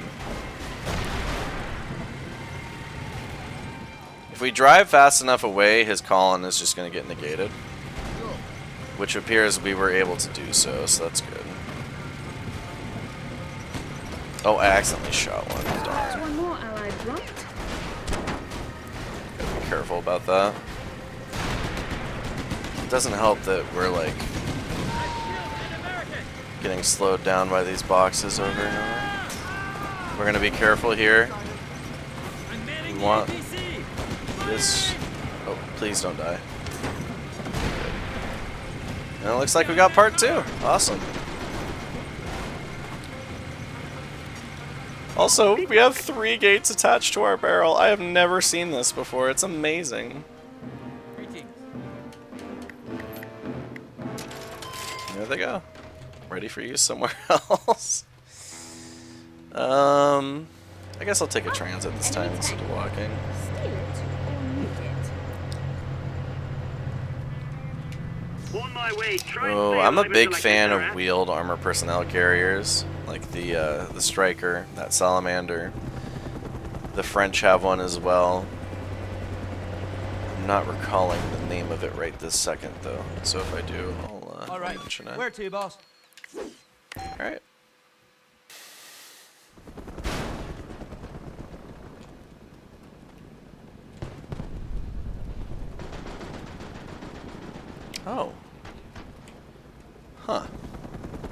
If we drive fast enough away, his call-in is just going to get negated. Which appears we were able to do so, so that's good. Oh, I accidentally shot one. Darn. One more allied dropped. Gotta be careful about that. It doesn't help that we're, like, getting slowed down by these boxes over and over. We're going to be careful here. We want this. Oh, please don't die. Good. And it looks like we got part 2. Awesome. Also, we have 3 gates attached to our barrel. I have never seen this before. It's amazing. Greetings. they go. Ready for use somewhere else. I guess I'll take a transit this time instead of walking. Steal it or nuke it. On my way. Try and Oh, stay I'm a alive big until I fan get there, of wheeled armor personnel carriers, like the Striker, that Salamander. The French have one as well. I'm not recalling the name of it right this second, though. So if I do, I'll All right. mention it. Where to, boss? All right. Oh. Huh.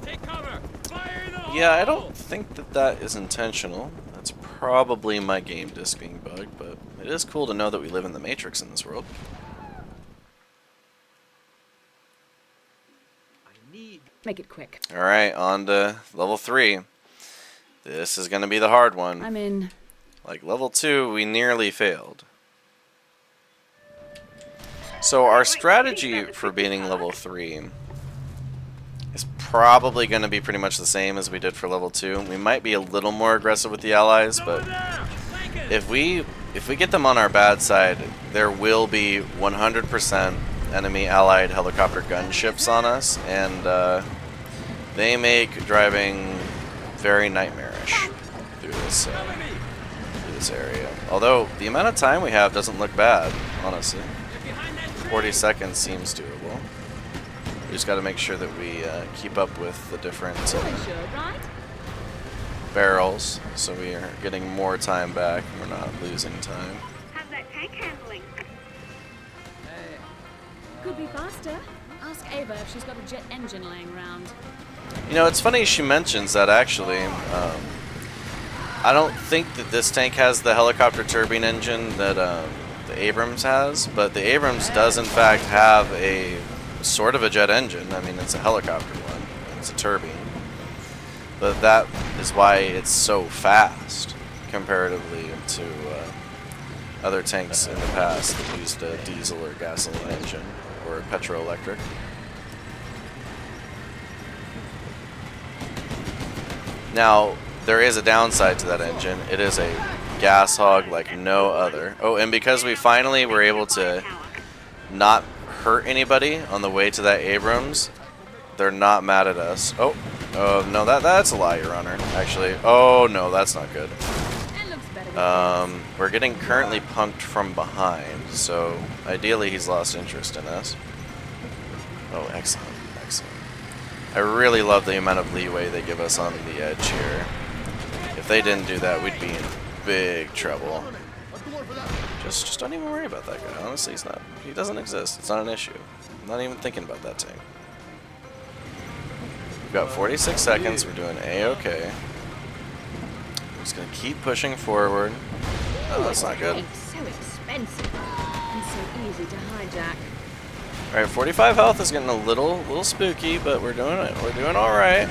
Take cover! Fire in the hole! Yeah, I don't think that that is intentional. That's probably my game disc being bugged, but it is cool to know that we live in the Matrix in this world. Make it quick. Alright, on to level 3. This is going to be the hard one. I'm in. Like level 2, we nearly failed. So our strategy for beating level 3 is probably going to be pretty much the same as we did for level 2. We might be a little more aggressive with the allies, but if we get them on our bad side, there will be 100% enemy allied helicopter gunships on us, and they make driving very nightmarish through this area. Although the amount of time we have doesn't look bad, honestly. 40 seconds seems doable. We just got to make sure that we keep up with the different barrels, so we are getting more time back. We're not losing time. How's that tank handling? Could be faster. Ask Ava if she's got a jet engine laying around. You know, it's funny she mentions that, actually. I don't think that this tank has the helicopter turbine engine that the Abrams has, but the Abrams does in fact have a sort of a jet engine. I mean, it's a helicopter one. It's a turbine. But that is why it's so fast comparatively to other tanks in the past that used a diesel or gasoline engine or a petroelectric. Now, there is a downside to that engine. It is a gas hog like no other. Oh, and because we finally were able to not hurt anybody on the way to that Abrams, they're not mad at us. Oh, no, that's a lie, Your Honor. Actually, oh no, that's not good. We're getting currently punked from behind, so ideally he's lost interest in us. Oh, excellent, excellent. I really love the amount of leeway they give us on the edge here. If they didn't do that, we'd be in big trouble. Just don't even worry about that guy. Honestly, he doesn't exist. It's not an issue. I'm not even thinking about that tank. We've got 46 seconds. We're doing A-okay. We're just gonna keep pushing forward. Oh, that's not good. So expensive and so easy to hijack. All right, 45 health is getting a little spooky, but we're doing it. We're doing all right.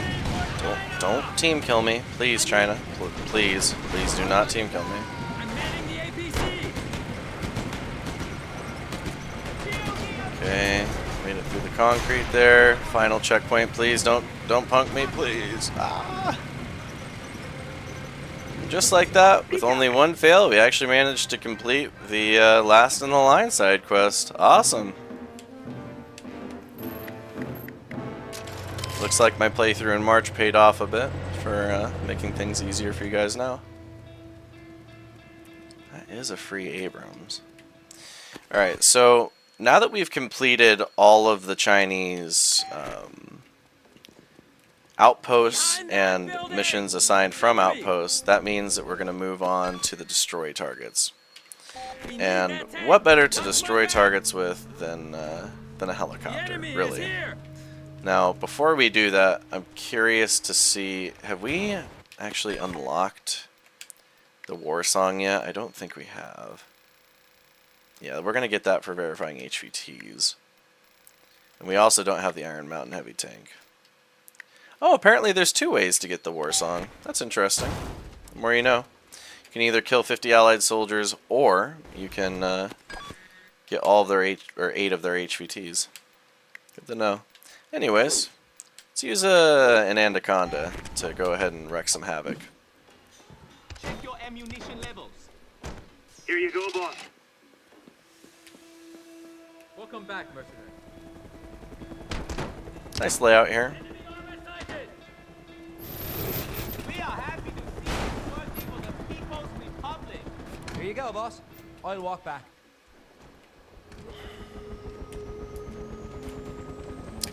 Don't team kill me, please, China. Please do not team kill me. I'm manning the APC! Okay, made it through the concrete there. Final checkpoint, please. Don't punk me, please. Ah. Just like that, with only one fail, we actually managed to complete the last in the line side quest. Awesome. Looks like my playthrough in March paid off a bit for making things easier for you guys now. That is a free Abrams. Alright, so now that we've completed all of the Chinese outposts and missions assigned from outposts, that means that we're going to move on to the destroy targets. And what better to destroy targets with than a helicopter, really? Now, before we do that, I'm curious to see, have we actually unlocked the war song yet? I don't think we have. Yeah, we're going to get that for verifying HVTs. And we also don't have the Iron Mountain Heavy Tank. Oh, apparently there's 2 ways to get the war song. That's interesting. The more you know. You can either kill 50 allied soldiers, or you can get all of their 8 of their HVTs. Good to know. Anyways, Let's use an anaconda to go ahead and wreak some havoc. Check your ammunition levels. Here you go, boss. Welcome back, mercenary. Nice layout here. Enemy armor sighted! We are happy to see you working for the People's Republic. Here you go, boss. I'll walk back.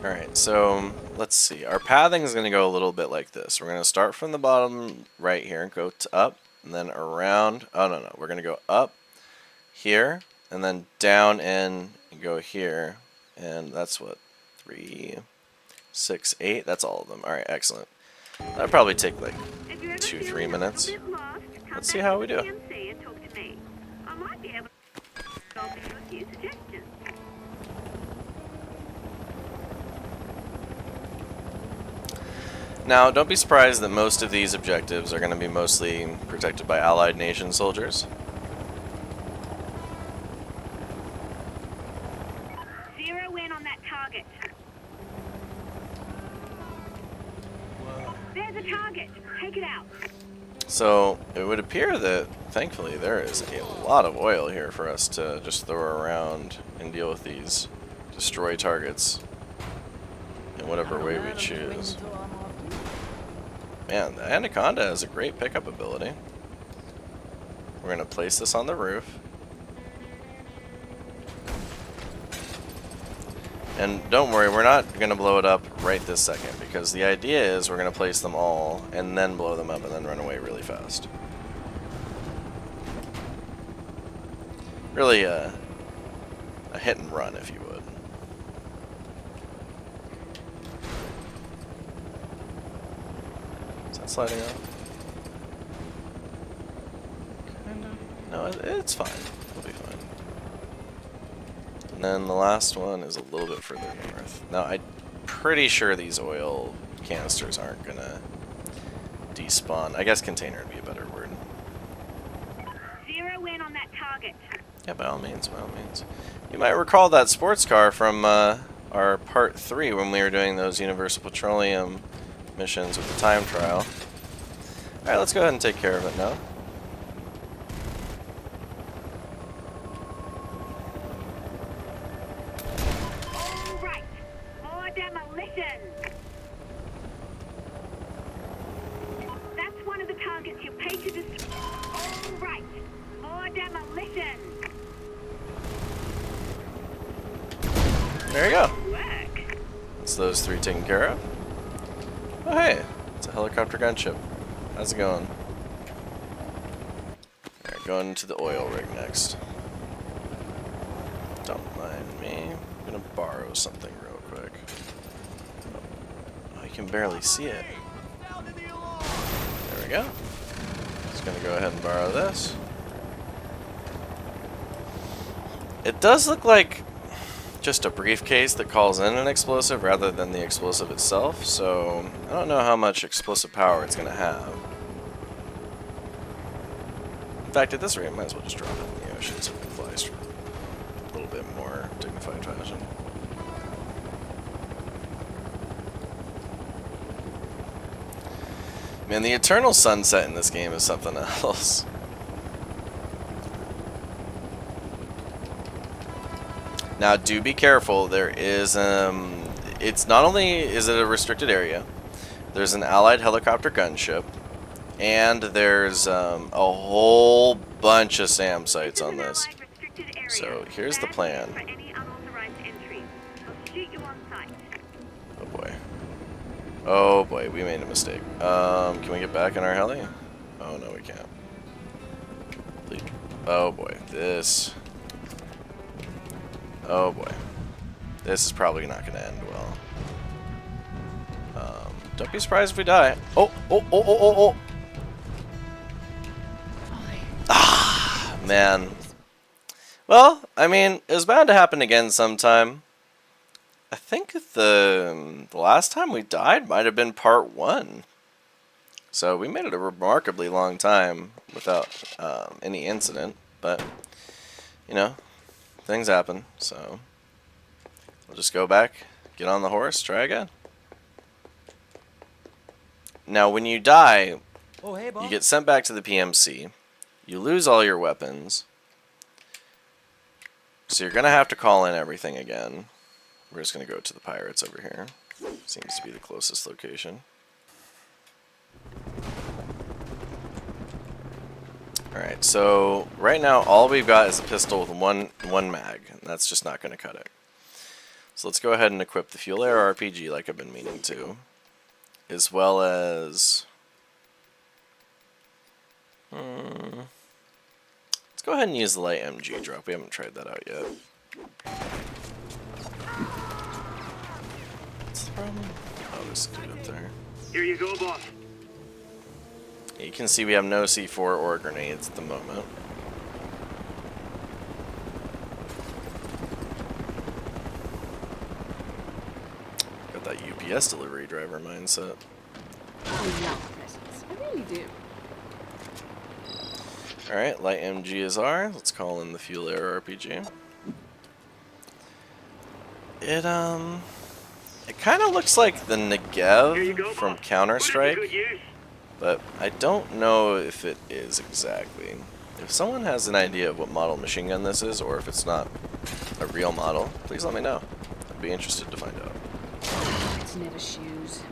Alright, so let's see. Our pathing is going to go a little bit like this. We're going to start from the bottom right here, go to up, and then around. Oh, no. We're going to go up here, and then down in and go here. And that's what? 3, 6, 8? That's all of them. Alright, excellent. That'll probably take like If you're ever 2-3 feeling a minutes. little bit lost, come Let's see back how to we the do. PMC and talk to me. I might be able to offer you a few suggestions. Now, don't be surprised that most of these objectives are going to be mostly protected by Allied nation soldiers. Zero in on that target. There's a target. Take it out. So, it would appear that, thankfully, there is a lot of oil here for us to just throw around and deal with these destroy targets in whatever way we choose. Man, the Anaconda has a great pickup ability. We're going to place this on the roof. And don't worry, we're not going to blow it up right this second, because the idea is we're going to place them all and then blow them up and then run away really fast. Really a hit and run, if you would. Is that sliding up? Kinda. No, it's fine. It'll be fine. And then the last one is a little bit further north. Now, I'm pretty sure these oil canisters aren't gonna despawn. I guess container would be a better word. Zero in on that target. Yeah, by all means, by all means. You might recall that sports car from our part 3 when we were doing those Universal Petroleum missions with the time trial. Alright, let's go ahead and take care of it now. All right. More demolition. That's one of the targets you pay to destroy. All right. More demolition. There you go. Work. That's those 3 taken care of. Oh hey, it's a helicopter gunship. How's it going? Alright, going to the oil rig next. Don't mind me. I'm gonna borrow something real quick. Oh, you can barely see it. There we go. Just gonna go ahead and borrow this. It does look like just a briefcase that calls in an explosive rather than the explosive itself, so I don't know how much explosive power it's going to have. In fact, at this rate, I might as well just drop it in the ocean so it can fly a little bit more dignified fashion. Man, the eternal sunset in this game is something else. Now, do be careful. There is, it's not only is it a restricted area, there's an Allied helicopter gunship, and there's a whole bunch of SAM sites on this. So here's the plan. For any unauthorized entry. I'll shoot you on sight. Oh boy. Oh boy, we made a mistake. Can we get back in our heli? Oh no, we can't. Oh boy, this. Oh boy. This is probably not going to end well. Don't be surprised if we die. Oh, oh, oh, oh, oh, oh. Ah, man. Well, I mean, it was bound to happen again sometime. I think the last time we died might have been part 1. So we made it a remarkably long time without any incident. But, you know, things happen, so we'll just go back, get on the horse, try again. Now, when you die, Oh, hey, boss. you get sent back to the PMC. You lose all your weapons. So you're going to have to call in everything again. We're just going to go to the pirates over here. Seems to be the closest location. Alright, so right now all we've got is a pistol with one mag, and that's just not going to cut it. So let's go ahead and equip the Fuel Air RPG like I've been meaning to. As well as... let's go ahead and use the light MG drop. We haven't tried that out yet. What's the problem? Oh, there's a dude up there. Here you go, boss. You can see we have no C4 or grenades at the moment. Got that UPS delivery driver mindset. I love presents. I really do. Alright, light MG is ours. Let's call in the Fuel Air RPG. It kind of looks like the Negev from Counter-Strike, but I don't know if it is exactly. If someone has an idea of what model machine gun this is, or if it's not a real model, please let me know. I'd be interested to find out. It's never shoes.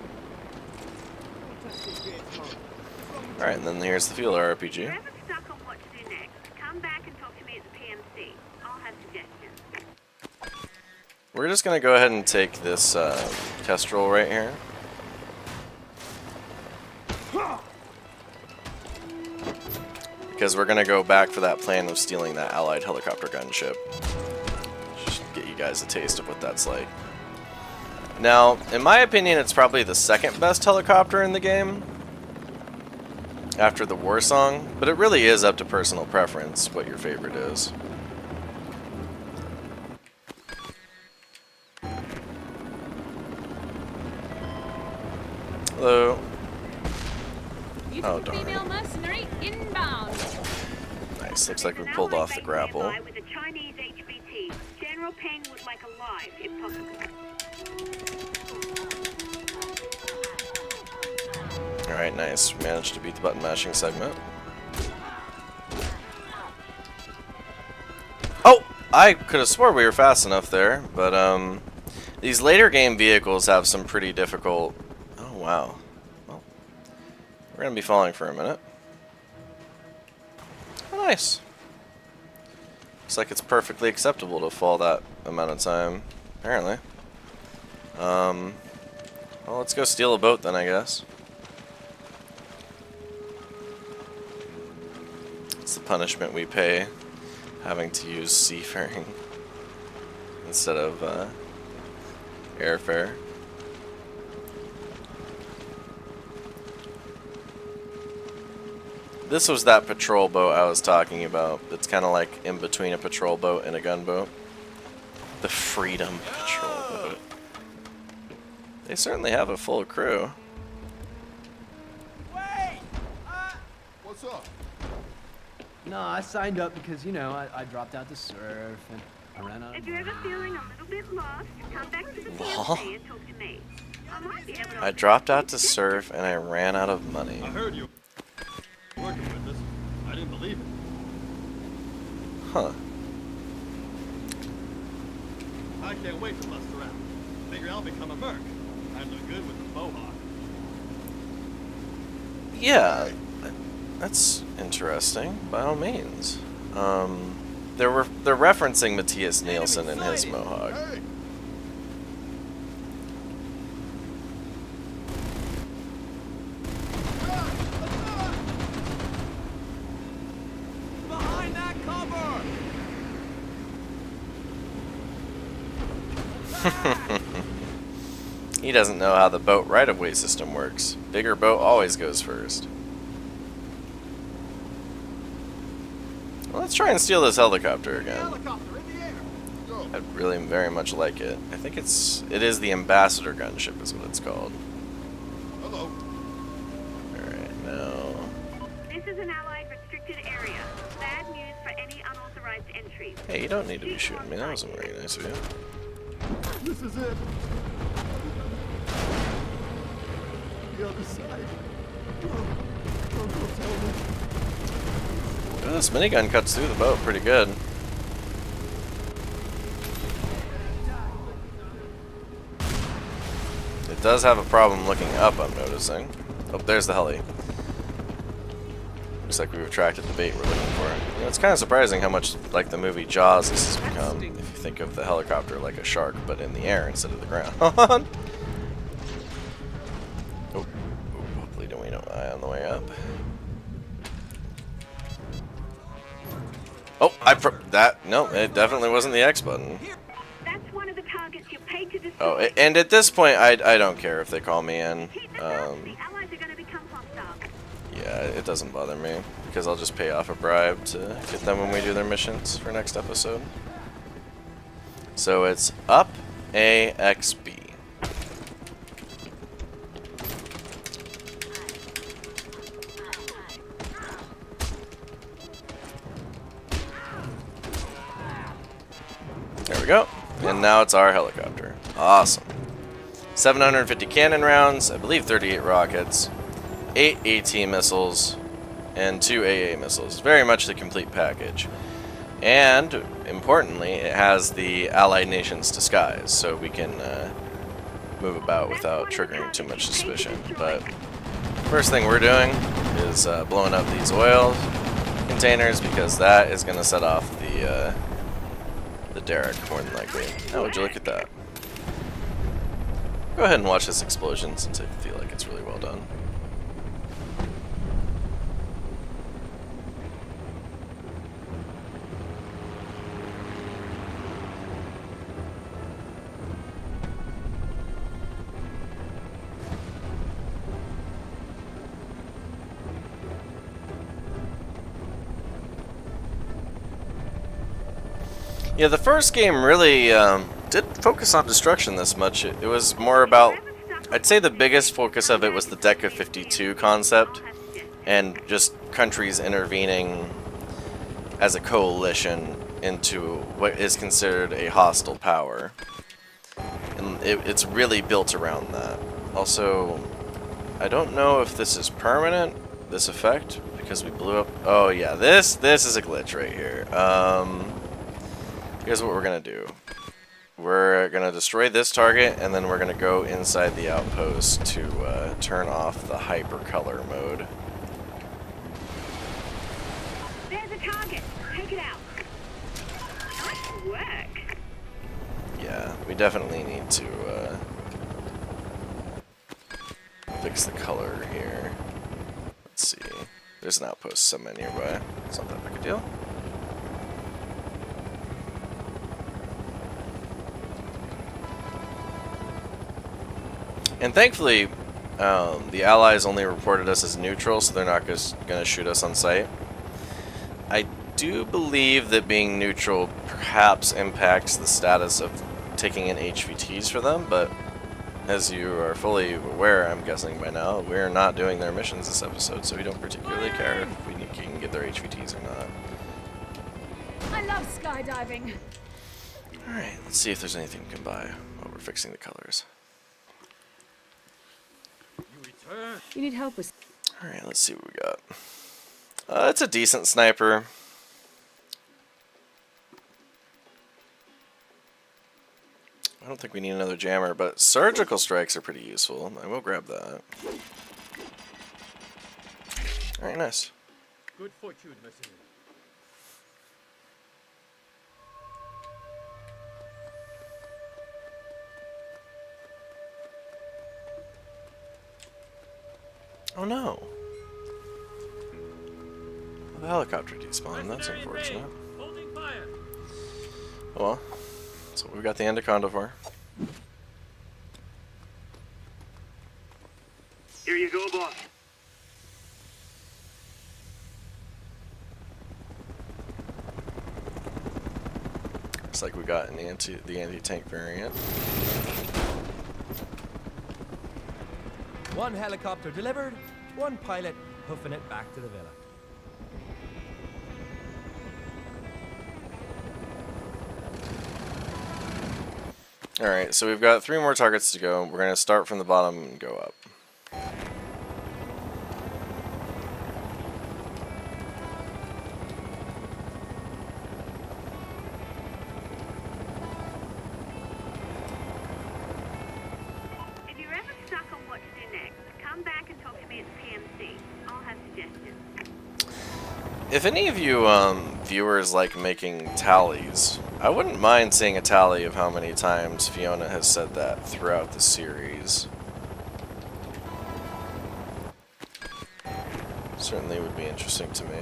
Alright, and then here's the Fuel Air RPG. If you're ever stuck on what to do next, come back and talk to me at the PMC. I'll have suggestions. We're just going to go ahead and take this Kestrel right here. Because we're going to go back for that plan of stealing that Allied helicopter gunship. Just get you guys a taste of what that's like. Now, in my opinion, it's probably the second best helicopter in the game. After the War Song. But it really is up to personal preference what your favorite is. Hello. Beautiful darn. female mercenary inbound. Nice. Looks like we There's an pulled allied off the base grapple. nearby with a Chinese HVT. General Peng would like alive, if possible. Alright, nice. We managed to beat the button mashing segment. Oh! I could have swore we were fast enough there, but these later game vehicles have some pretty difficult... Oh, wow. Well, we're going to be falling for a minute. Oh, nice. Looks like it's perfectly acceptable to fall that amount of time, apparently. Well, let's go steal a boat then, I guess. It's the punishment we pay, having to use seafaring instead of airfare. This was that patrol boat I was talking about. It's kind of like in between a patrol boat and a gunboat. The Freedom Patrol boat. They certainly have a full crew. Wait! What's up? No, I signed up because, you know, I dropped out to surf and I ran out of If you're ever feeling a little bit lost, come back to the Lol. PMC and talk to me. I might be able to... I dropped out to surf and I ran out of money. I heard you working with this. I didn't believe it. Huh. I can't wait to bust around. Figure I'll become a merc. I look good with the mohawk. Yeah, that's interesting. By all means. They're referencing Matthias Nielsen and his mohawk. Hey! Behind that cover! He doesn't know how the boat right-of-way system works. Bigger boat always goes first. Well, let's try and steal this helicopter again. Helicopter in the air! Go! I'd really very much like it. I think it is the Ambassador gunship is what it's called. Hello. Alright, now... This is an Allied restricted area. Bad news for any unauthorized entry. Hey, you don't need to be shooting me. That wasn't very nice of you. This is it. the other side. Don't tell me. Ooh, this minigun cuts through the boat pretty good. It does have a problem looking up, I'm noticing. Oh, there's the heli. Looks like we've attracted the bait we're looking for. You know, it's kind of surprising how much like the movie Jaws this has become, if you think of the helicopter like a shark, but in the air instead of the ground. Oh, hopefully don't we know eye on the way up. Oh, no, it definitely wasn't the X button. That's one of the targets you're paid to destroy. Oh, and at this point, I don't care if they call me in. Keep this up. The Allies are going to become hostile. Yeah, it doesn't bother me, because I'll just pay off a bribe to get them when we do their missions for next episode. So it's up AXB. There we go. And now it's our helicopter. Awesome. 750 cannon rounds, I believe 38 rockets, 8 AT missiles, and 2 AA missiles. Very much the complete package. And, importantly, it has the allied nation's disguise, so we can move about without triggering too much suspicion. But first thing we're doing is blowing up these oil containers, because that is going to set off the derrick, more than likely. Oh, would you look at that? Go ahead and watch this explosion, since I feel like it's really well done. Yeah, the first game really didn't focus on destruction this much. It was more about, I'd say the biggest focus of it was the Deck of 52 concept, and just countries intervening as a coalition into what is considered a hostile power. And it's really built around that. Also, I don't know if this is permanent, this effect, because we blew up. Oh yeah, this is a glitch right here. Here's what we're gonna do. We're gonna destroy this target, and then we're gonna go inside the outpost to turn off the hypercolor mode. There's a target. Take it out. Nice work. Yeah, we definitely need to fix the color here. Let's see. There's an outpost somewhere nearby. It's not that big a deal. And thankfully, the Allies only reported us as neutral, so they're not just going to shoot us on sight. I do believe that being neutral perhaps impacts the status of taking in HVTs for them, but as you are fully aware, I'm guessing by now, we're not doing their missions this episode, so we don't particularly care if we can get their HVTs or not. I love skydiving. Alright, let's see if there's anything we can buy while we're fixing the colors. You need help with... Alright, let's see what we got. It's a decent sniper. I don't think we need another jammer, but surgical strikes are pretty useful. I will grab that. Alright, nice. Good fortune, Mercenaries. Oh no. The helicopter despawned, that's unfortunate. Holding fire. Oh well. That's what we got the Anaconda for. Here you go, boss. Looks like we got the anti-tank variant. One helicopter delivered, one pilot hoofing it back to the villa. Alright, so we've got 3 more targets to go. We're going to start from the bottom and go up. If any of you viewers like making tallies, I wouldn't mind seeing a tally of how many times Fiona has said that throughout the series. Certainly would be interesting to me.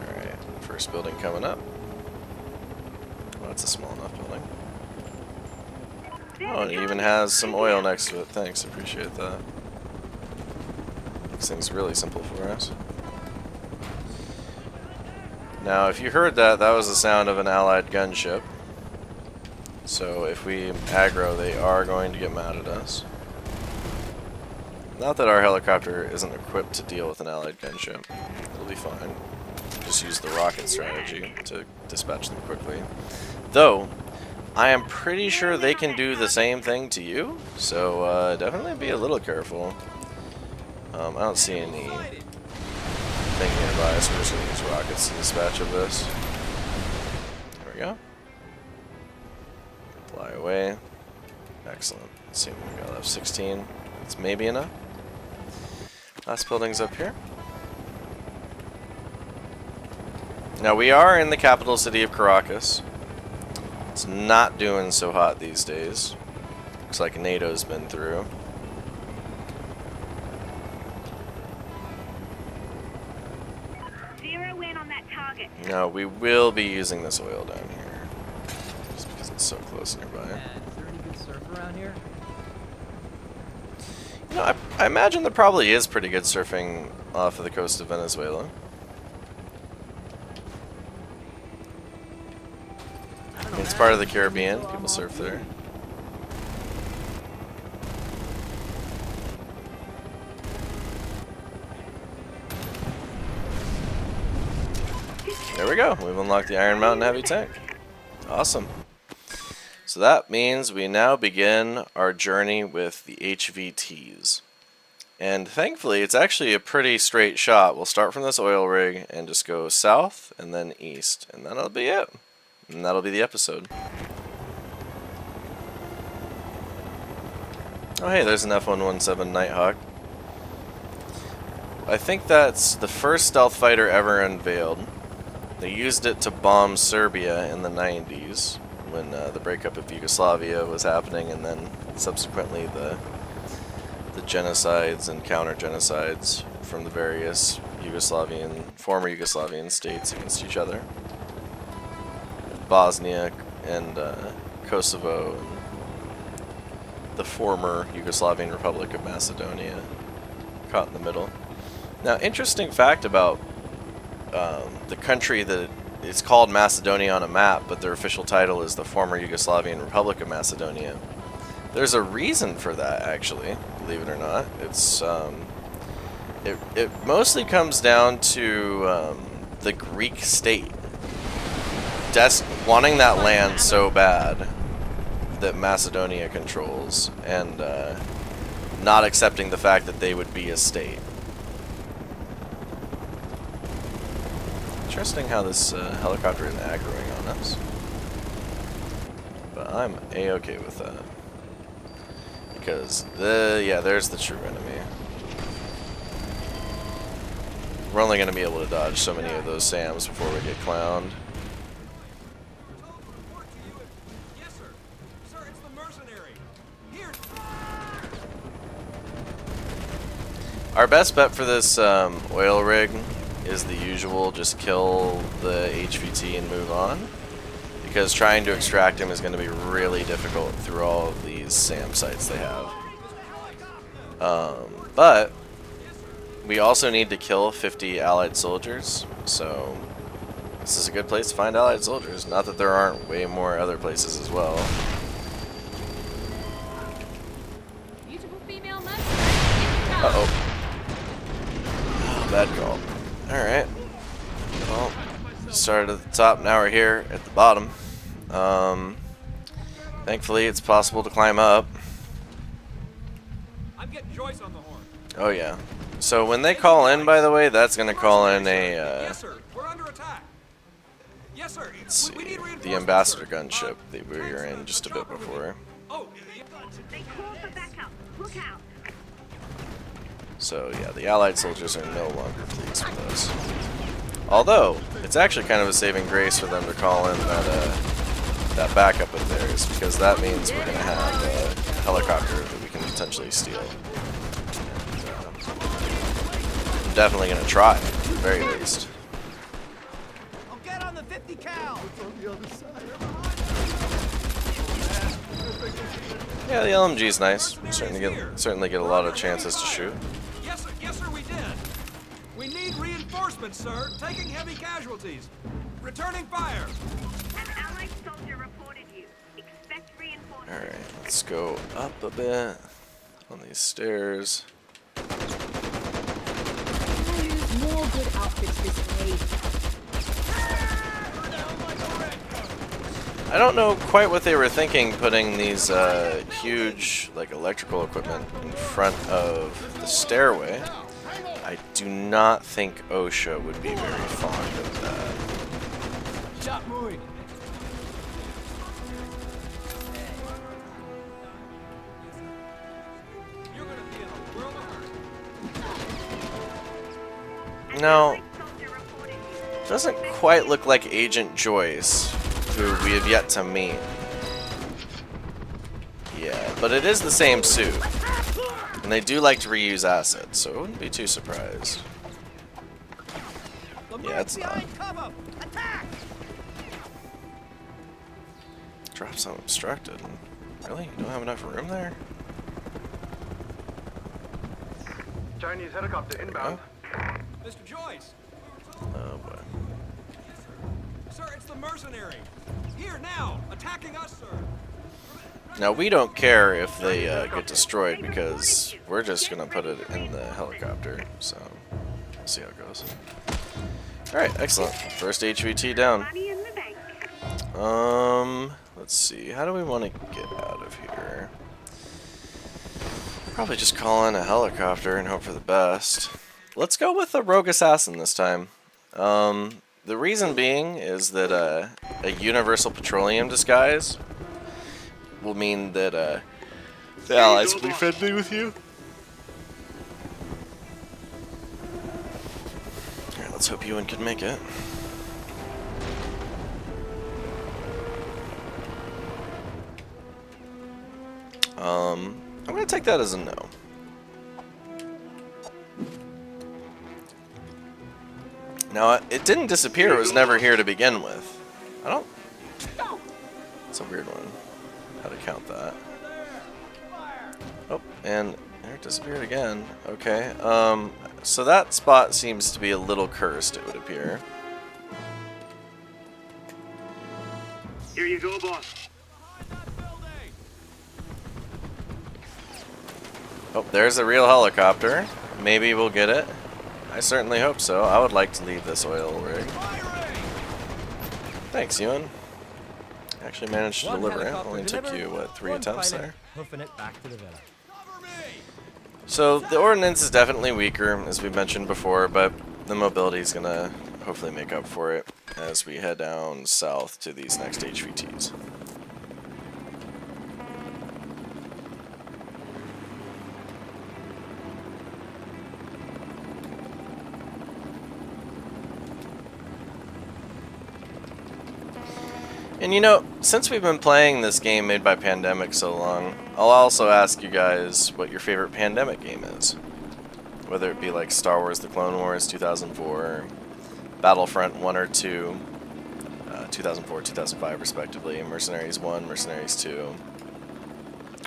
Alright, first building coming up. Well, that's a small enough building. Oh, and it even has some oil next to it. Thanks, appreciate that. Makes things really simple for us. Now, if you heard that, that was the sound of an allied gunship. So if we aggro, they are going to get mad at us. Not that our helicopter isn't equipped to deal with an allied gunship. It'll be fine. Just use the rocket strategy to dispatch them quickly. Though, I am pretty sure they can do the same thing to you, so definitely be a little careful. I don't see any thing nearby, so we're just going to use rockets to dispatch of this. There we go. Fly away. Excellent. Let's see what we got left. 16. That's maybe enough. Last building's up here. Now we are in the capital city of Caracas. It's not doing so hot these days. Looks like NATO's been through. Zero in on that target. No, we will be using this oil down here. Just because it's so close nearby. Man, is there any good surf around here? You know, I imagine there probably is pretty good surfing off of the coast of Venezuela. It's part of the Caribbean. People surf there. There we go. We've unlocked the Iron Mountain Heavy Tank. Awesome. So that means we now begin our journey with the HVTs. And thankfully, it's actually a pretty straight shot. We'll start from this oil rig and just go south and then east. And that'll be it. And that'll be the episode. Oh hey, there's an F-117 Nighthawk. I think that's the first stealth fighter ever unveiled. They used it to bomb Serbia in the 90s when the breakup of Yugoslavia was happening, and then subsequently the genocides and counter-genocides from the various former Yugoslavian states against each other. Bosnia and Kosovo, and the former Yugoslavian Republic of Macedonia, caught in the middle. Now, interesting fact about the country that it's called Macedonia on a map, but their official title is the former Yugoslavian Republic of Macedonia. There's a reason for that, actually, believe it or not. It's it mostly comes down to the Greek state wanting that land so bad that Macedonia controls, and not accepting the fact that they would be a state. Interesting how this helicopter is aggroing on us. But I'm A-okay with that. Because, there's the true enemy. We're only going to be able to dodge so many of those SAMs before we get clowned. Yes, sir. Sir, it's the mercenary. Here. Our best bet for this oil rig is the usual, just kill the HVT and move on. Because trying to extract him is going to be really difficult through all of these SAM sites they have. But we also need to kill 50 Allied soldiers, so this is a good place to find Allied soldiers. Not that there aren't way more other places as well. Beautiful female mercenary. Uh-oh. Bad call. Alright. Well, started at the top, now we're here at the bottom. Thankfully, it's possible to climb up. I'm getting Joyce on the horn. Oh, yeah. So when they call in, by the way, that's going to call in a, Yes, sir. We're under attack. Yes, sir. let's see, We need the reinforcements, ambassador sir. gunship that we were in just a bit before. Oh, They call for backup. Look out. So yeah, the Allied soldiers are no longer pleased with us. Although, it's actually kind of a saving grace for them to call in that backup of theirs, because that means we're going to have a helicopter that we can potentially steal. I'm definitely going to try, at the very least. I'll get on the 50 cal. Yeah, the LMG's nice. Certainly get a lot of chances to shoot. Yes, sir, we did. We need reinforcements, sir. Taking heavy casualties. Returning fire. An Allied soldier reported you. Expect reinforcements. Alright, let's go up a bit on these stairs. More good outfits recently. I don't know quite what they were thinking putting these huge like electrical equipment in front of the stairway. I do not think OSHA would be very fond of that. Shot muy. You're gonna be in a world of hurt. No, doesn't quite look like Agent Joyce, who we have yet to meet. Yeah, but it is the same suit. And they do like to reuse assets, so I wouldn't be too surprised. Yeah, it's not. Drops unobstructed. Really? You don't have enough room there? Chinese helicopter inbound. Mr. Joyce. Oh boy. Sir, it's the mercenary. Here now, attacking us, sir. Now we don't care if they get destroyed because we're just gonna put it in the helicopter. So we'll see how it goes. All right, excellent. First HVT down. Money in the bank. Let's see. How do we want to get out of here? Probably just call in a helicopter and hope for the best. Let's go with the rogue assassin this time. The reason being is that a universal petroleum disguise will mean that the allies will be friendly with you. Alright, let's hope Ewan can make it. I'm gonna take that as a no. Now, it didn't disappear, it was never here to begin with. It's a weird one. How to count that. Oh, and there it disappeared again. Okay, so that spot seems to be a little cursed, it would appear. Here you go, boss. Oh, there's a real helicopter. Maybe we'll get it. I certainly hope so. I would like to leave this oil rig. Thanks, Ewan. Actually managed to deliver it. Only took you, what, 3 attempts there? Hoofing it back to the villa. So the ordnance is definitely weaker, as we mentioned before, but the mobility is going to hopefully make up for it as we head down south to these next HVTs. And you know, since we've been playing this game made by Pandemic so long, I'll also ask you guys what your favorite Pandemic game is. Whether it be like Star Wars The Clone Wars 2004, Battlefront 1 or 2, 2004, 2005 respectively, Mercenaries 1, Mercenaries 2,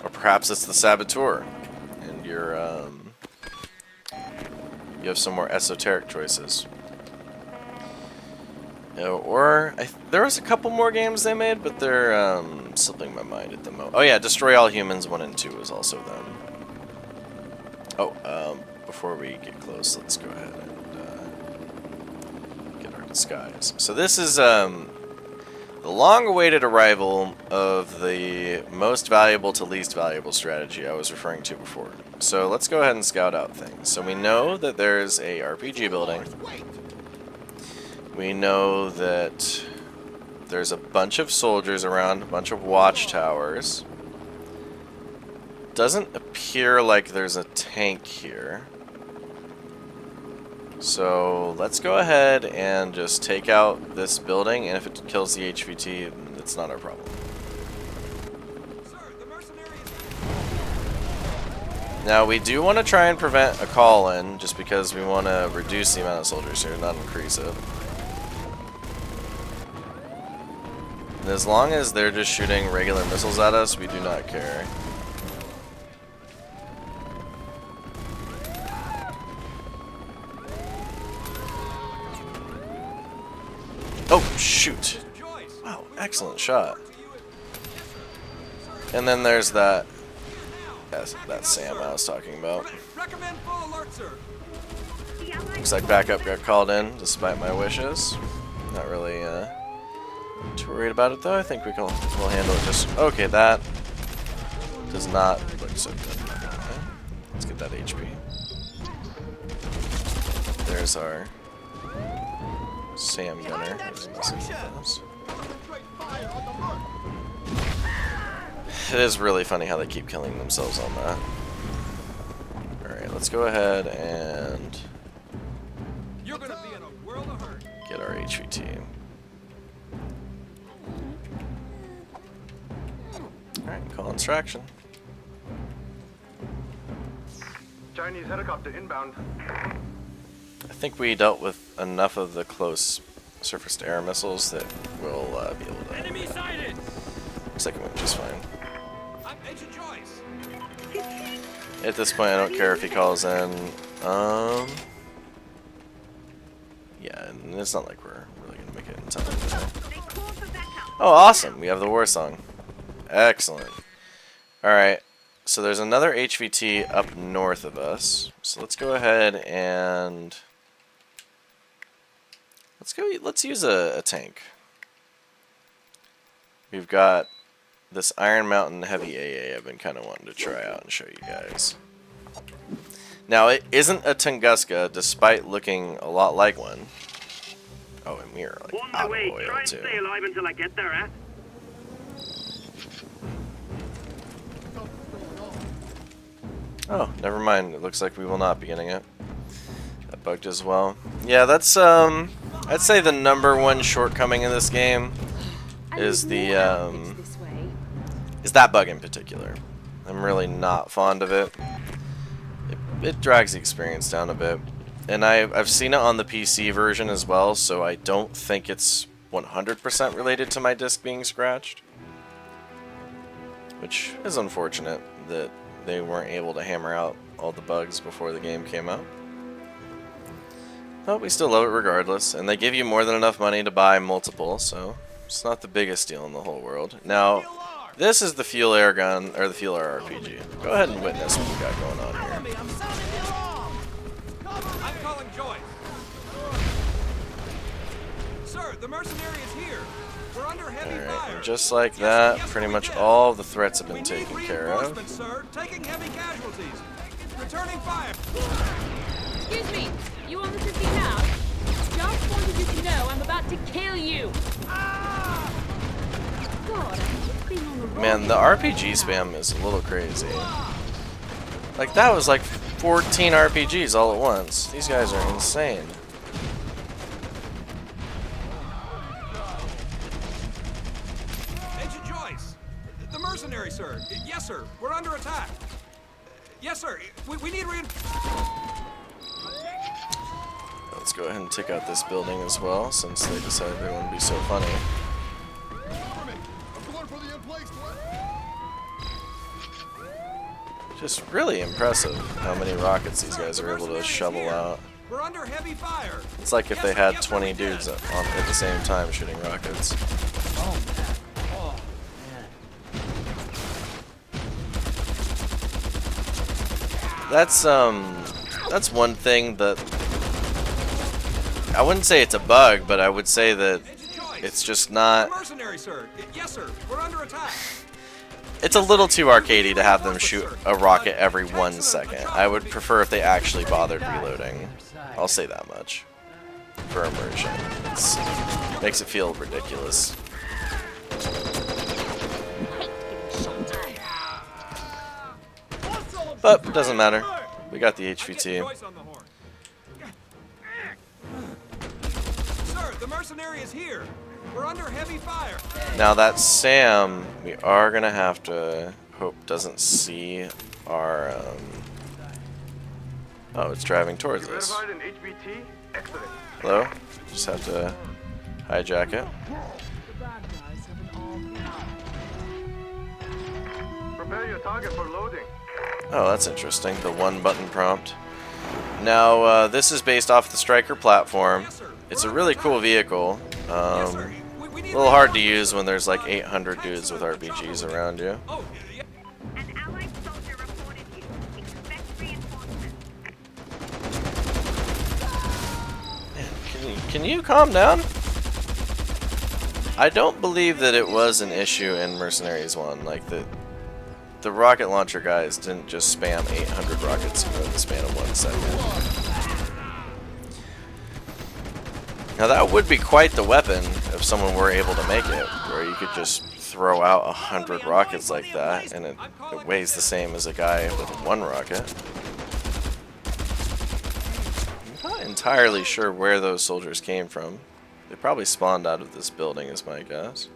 or perhaps it's the Saboteur, and you have some more esoteric choices. Or there was a couple more games they made, but they're slipping my mind at the moment. Oh yeah, Destroy All Humans 1 and 2 was also them. Oh, before we get close, let's go ahead and get our disguise. So this is the long-awaited arrival of the most valuable to least valuable strategy I was referring to before. So let's go ahead and scout out things. So we know that there's a RPG building. We know that there's a bunch of soldiers around, a bunch of watchtowers. Doesn't appear like there's a tank here. So let's go ahead and just take out this building, and if it kills the HVT, it's not our problem. Sir, the Mercenaries. Now we do want to try and prevent a call-in, just because we want to reduce the amount of soldiers here, not increase it. And as long as they're just shooting regular missiles at us, we do not care. Oh, shoot. Wow, excellent shot. And then there's that Sam I was talking about. Recommend full alert, sir. Looks like backup got called in, despite my wishes. Not really too worried about it, though. I think we'll handle it just... Okay, that does not look so good. Okay. Let's get that HP. There's our Sam gunner. Who's messing with us. It is really funny how they keep killing themselves on that. Alright, let's go ahead and You're gonna be in a world of hurt. get our HVT. Alright, call instruction. Chinese helicopter inbound. I think we dealt with enough of the close surface-to-air missiles that we'll be able to... Enemy sighted. Looks like it went just fine. I'm Agent Joyce. At this point, I don't care if he calls in. Yeah, and it's not like we're really gonna make it in time. Oh, awesome! We have the war song. Excellent. Alright, so there's another HVT up north of us. So let's go ahead and... Let's use a tank. We've got this Iron Mountain Heavy AA I've been kind of wanting to try out and show you guys. Now, it isn't a Tunguska, despite looking a lot like one. Oh, and we're like On out my of way. oil Try and too. stay alive until I get there, eh? Oh, never mind. It looks like we will not be getting it. That bugged as well. Yeah, that's I'd say the #1 shortcoming in this game is the is that bug in particular. I'm really not fond of it. It drags the experience down a bit. And I've seen it on the PC version as well, so I don't think it's 100% related to my disc being scratched. Which is unfortunate that they weren't able to hammer out all the bugs before the game came out. But we still love it regardless, and they give you more than enough money to buy multiple, so it's not the biggest deal in the whole world. Now, this is the Fuel Air Gun, or the Fuel Air RPG. Go ahead and witness what we got going on here. I'm calling Joyce. Sir, the mercenary is here. We're under heavy Alright, fire. and just like that, pretty much all the threats have been taken care of. Reinforcements, sir. Taking heavy casualties. Returning fire. Excuse me, you on the 50 house? Just wanted you to know I'm about to kill you. God, I've been on the road. Man, the RPG spam is a little crazy. Like, that was like 14 RPGs all at once. These guys are insane. Agent Joyce. The mercenary, sir. Yes, sir. We're under attack. Yes, sir. We need Let's go ahead and take out this building as well, since they decided they want to be so funny. Just really impressive how many rockets these guys are able to shovel out. We're under heavy fire. It's like if they had 20 dudes at the same time shooting rockets. Oh, man. Oh, man. That's one thing that I wouldn't say it's a bug, but I would say that it's just not. Mercenary, sir. Yes, sir. We're under attack. It's a little too arcadey to have them shoot a rocket every 1 second. I would prefer if they actually bothered reloading. I'll say that much. For immersion. It makes it feel ridiculous. But it doesn't matter. We got the HVT. mercenary is here. We're under heavy fire. Now that Sam, we are gonna have to hope doesn't see our. Oh, it's driving towards us. Verified in HBT? Excellent. Hello? Just have to hijack it. Prepare your target for loading. Oh, that's interesting. The one button prompt. Now, this is based off the Striker platform. It's a really cool vehicle. A little hard to use when there's like 800 dudes with RPGs around you. An allied soldier reported you. Expect reinforcements. Can you calm down? I don't believe that it was an issue in Mercenaries 1. Like, the rocket launcher guys didn't just spam 800 rockets in the span of 1 second. Now that would be quite the weapon if someone were able to make it, where you could just throw out 100 rockets like that, and it weighs the same as a guy with 1 rocket. I'm not entirely sure where those soldiers came from. They probably spawned out of this building is my guess.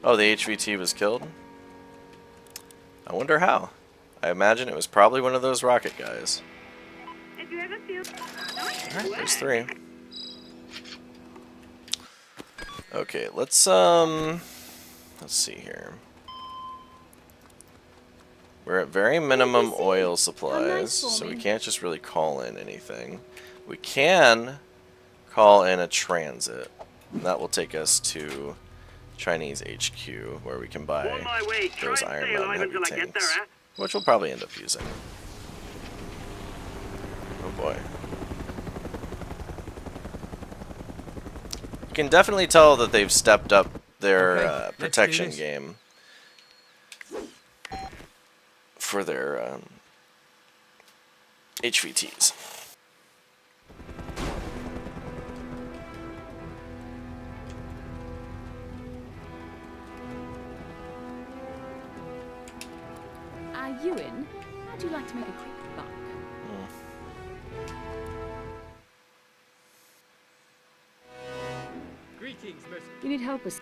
Oh, the HVT was killed? I wonder how. I imagine it was probably one of those rocket guys. If you ever feel... Alright, there's 3. Okay, let's see here. We're at very minimum oil supplies, so we can't just really call in anything. We can call in a transit, and that will take us to Chinese HQ, where we can buy On my way. those Try and Iron stay Mountain alive heavy until I get there, tanks, eh? which we'll probably end up using. Oh boy. You can definitely tell that they've stepped up their protection game for their HVTs. Ewan, how'd you like to make a quick buck? Greetings, Mercy. You need help with...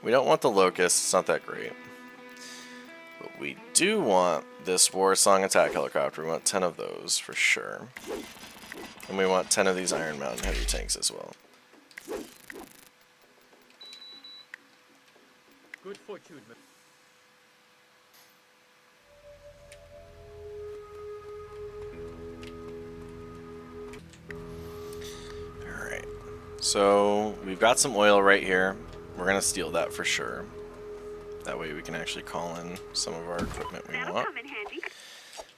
We don't want the Locust, it's not that great. But we do want this War Song attack helicopter. We want 10 of those for sure. And we want 10 of these Iron Mountain heavy tanks as well. Good fortune, Mercy. Alright. So we've got some oil right here. We're gonna steal that for sure. That way we can actually call in some of our equipment we That'll want. come in handy.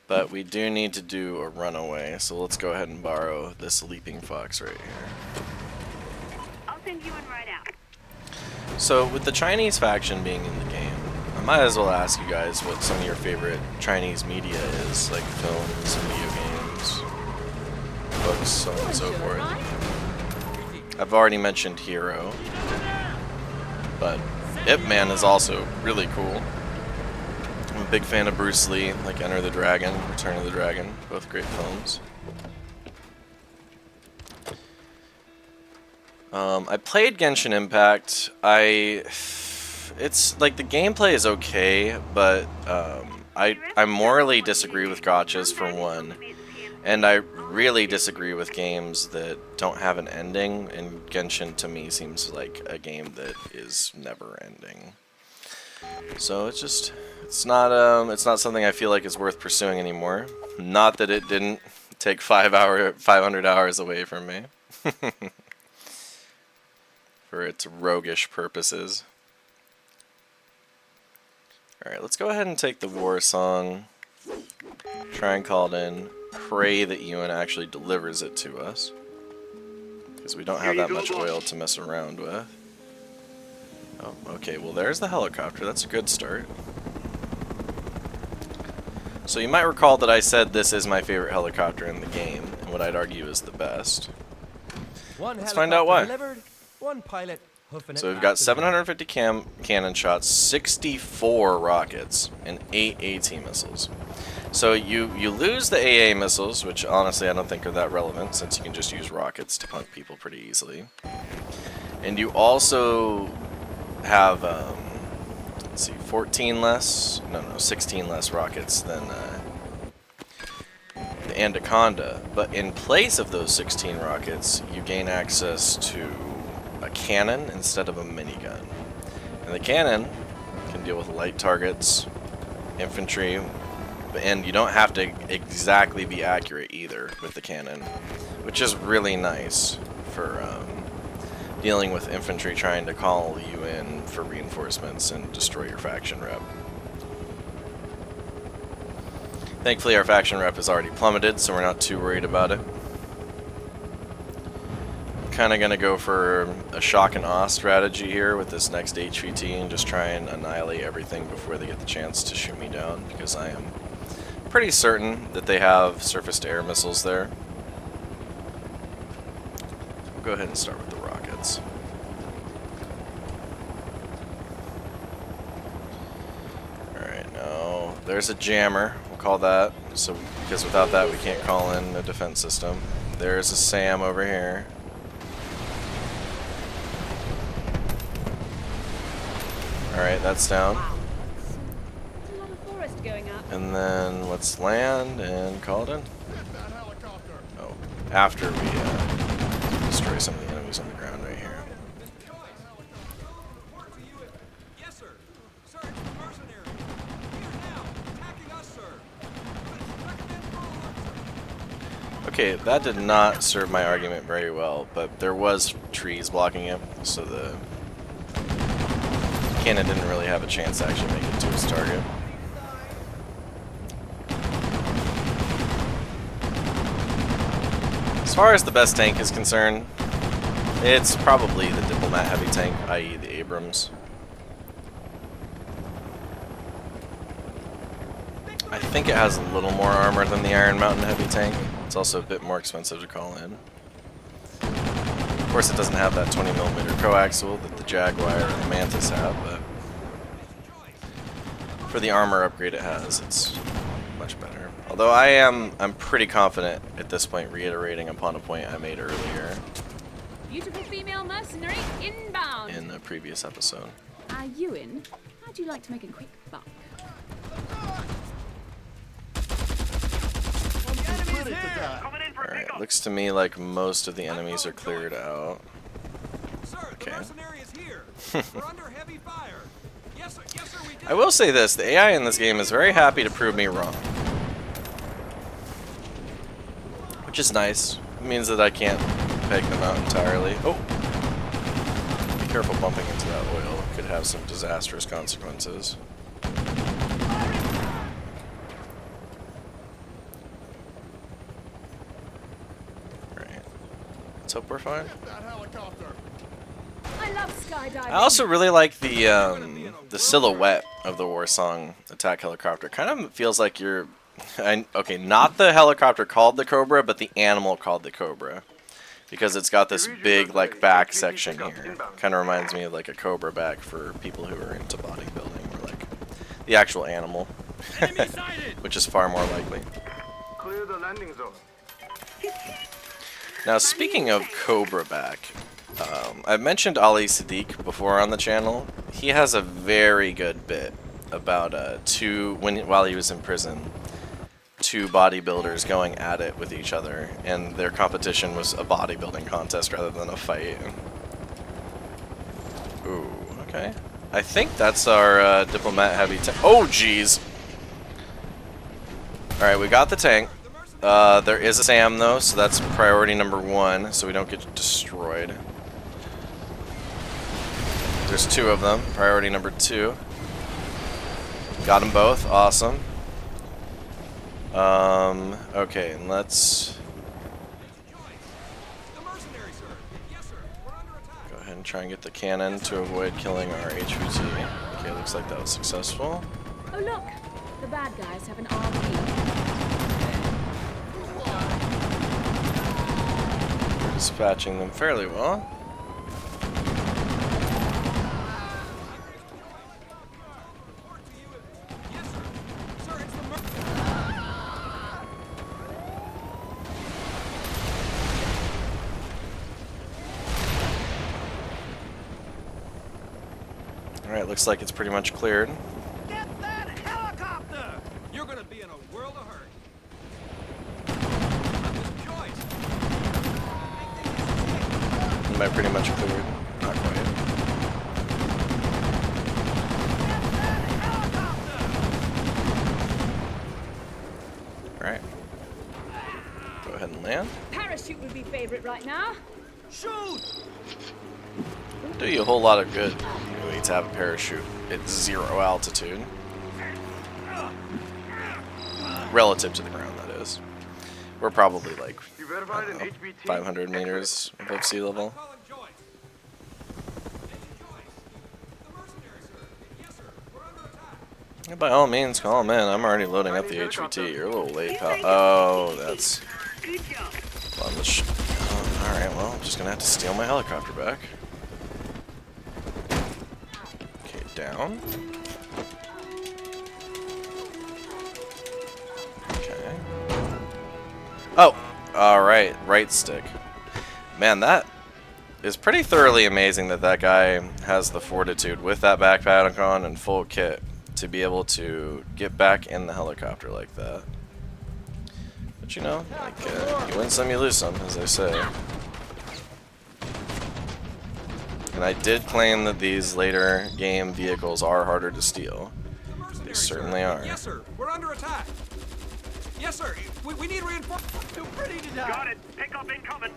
But we do need to do a runaway, so let's go ahead and borrow this Leaping Fox right here. I'll send you one right out. So with the Chinese faction being in the game, I might as well ask you guys what some of your favorite Chinese media is, like films, video games, books, so on and so forth. I've already mentioned Hero, but Ip Man is also really cool. I'm a big fan of Bruce Lee, like Enter the Dragon, Return of the Dragon, both great films. I played Genshin Impact. It's like the gameplay is okay, but I morally disagree with gotchas for one, and I really disagree with games that don't have an ending. And Genshin to me seems like a game that is never ending. So it's not something I feel like is worth pursuing anymore. Not that it didn't take 500 hours away from me. For its roguish purposes. Alright, let's go ahead and take the War Song. Try and call it in. Pray that Ewan actually delivers it to us. Because we don't have that much oil to mess around with. Oh, okay, well there's the helicopter. That's a good start. So you might recall that I said this is my favorite helicopter in the game, and what I'd argue is the best. Let's find out why. One pilot hoofing it So we've got after 750 cannon shots, 64 rockets, and 8 AT missiles. So you lose the AA missiles, which honestly I don't think are that relevant since you can just use rockets to punk people pretty easily. And you also have, let's see, 16 less rockets than the Anaconda. But in place of those 16 rockets, you gain access to a cannon instead of a minigun. And the cannon can deal with light targets, infantry, and you don't have to exactly be accurate either with the cannon, which is really nice for dealing with infantry trying to call you in for reinforcements and destroy your faction rep. Thankfully our faction rep is already plummeted, so we're not too worried about it. I'm kind of going to go for a shock and awe strategy here with this next HVT and just try and annihilate everything before they get the chance to shoot me down, because I am pretty certain that they have surface-to-air missiles there. We'll go ahead and start with the rockets. Alright, now there's a jammer, we'll call that, so because without that we can't call in a defense system. There's a SAM over here. Alright, that's down. Going up. And then let's land and call it in. Oh, after we destroy some of the enemies on the ground right here. Yes, sir. Sir, it's the Mercenaries. Here now, attacking us, sir. Recommend follow-up, sir. Okay, that did not serve my argument very well, but there was trees blocking it, so the cannon didn't really have a chance to actually make it to its target. As far as the best tank is concerned, it's probably the Diplomat heavy tank, i.e. the Abrams. I think it has a little more armor than the Iron Mountain heavy tank. It's also a bit more expensive to call in. Of course it doesn't have that 20mm coaxial that the Jaguar and the Mantis have, but for the armor upgrade it has, it's much better. Although I'm pretty confident at this point, reiterating upon a point I made earlier Beautiful female mercenary inbound. in a previous episode. Are you in? How'd you like to make a quick buck? Alright, looks to me like most of the enemies are cleared out. Sir, Okay. the mercenary is here. We're under heavy fire. Yes, sir. Yes, sir, we did. I will say this, the AI in this game is very happy to prove me wrong. Which is nice. It means that I can't peg them out entirely. Oh! Be careful bumping into that oil. It could have some disastrous consequences. Alright. Let's hope we're fine. I love skydiving. I also really like the silhouette of the Warsong attack helicopter. Kind of feels like you're... okay, not the helicopter called the Cobra, but the animal called the Cobra. Because it's got this big, like, back section here. Kind of reminds me of, like, a Cobra back for people who are into bodybuilding. Or, like, the actual animal. Which is far more likely. Clear the landing zone. Now, speaking of Cobra back, I've mentioned Ali Siddiq before on the channel. He has a very good bit about while he was in prison, two bodybuilders going at it with each other, and their competition was a bodybuilding contest rather than a fight. Ooh, okay. I think that's our Diplomat heavy tank. Oh, jeez. Alright, we got the tank. There is a SAM though, so that's priority number 1, so we don't get destroyed. There's 2 of them. Priority number 2. Got them both. Awesome. Okay, and let's go ahead and try and get the cannon to avoid killing our HVT. Okay, looks like that was successful. Oh look, the bad guys have an RP. We're dispatching them fairly well. Alright, looks like it's pretty much cleared. Get that helicopter! You're gonna be in a world of hurt. Choice. Am I pretty much cleared? Not quite. Alright. Go ahead and land. Parachute would be favorite right now. Shoot! Wouldn't do you a whole lot of good really to have a parachute at 0 altitude. Relative to the ground, that is. We're probably like, You I verified don't an know, HBT? 500 meters above sea level. Calling Joyce. Agent Joyce. The mercenaries, sir. Yes, sir. We're under attack. Yeah, by all means, call him in. I'm already loading up the HVT. You're a little late, pal. Oh, that's Good job. on the alright, well, I'm just gonna have to steal my helicopter back. Okay, down. Okay. Oh! Alright, right stick. Man, that is pretty thoroughly amazing that that guy has the fortitude with that backpack on and full kit to be able to get back in the helicopter like that. But you know, like, you win some, you lose some, as they say. And I did claim that these later game vehicles are harder to steal. They certainly are. Yes, sir. We're under attack. Yes, sir. We need reinforcements. Too pretty to die. Got it. Pick up incoming.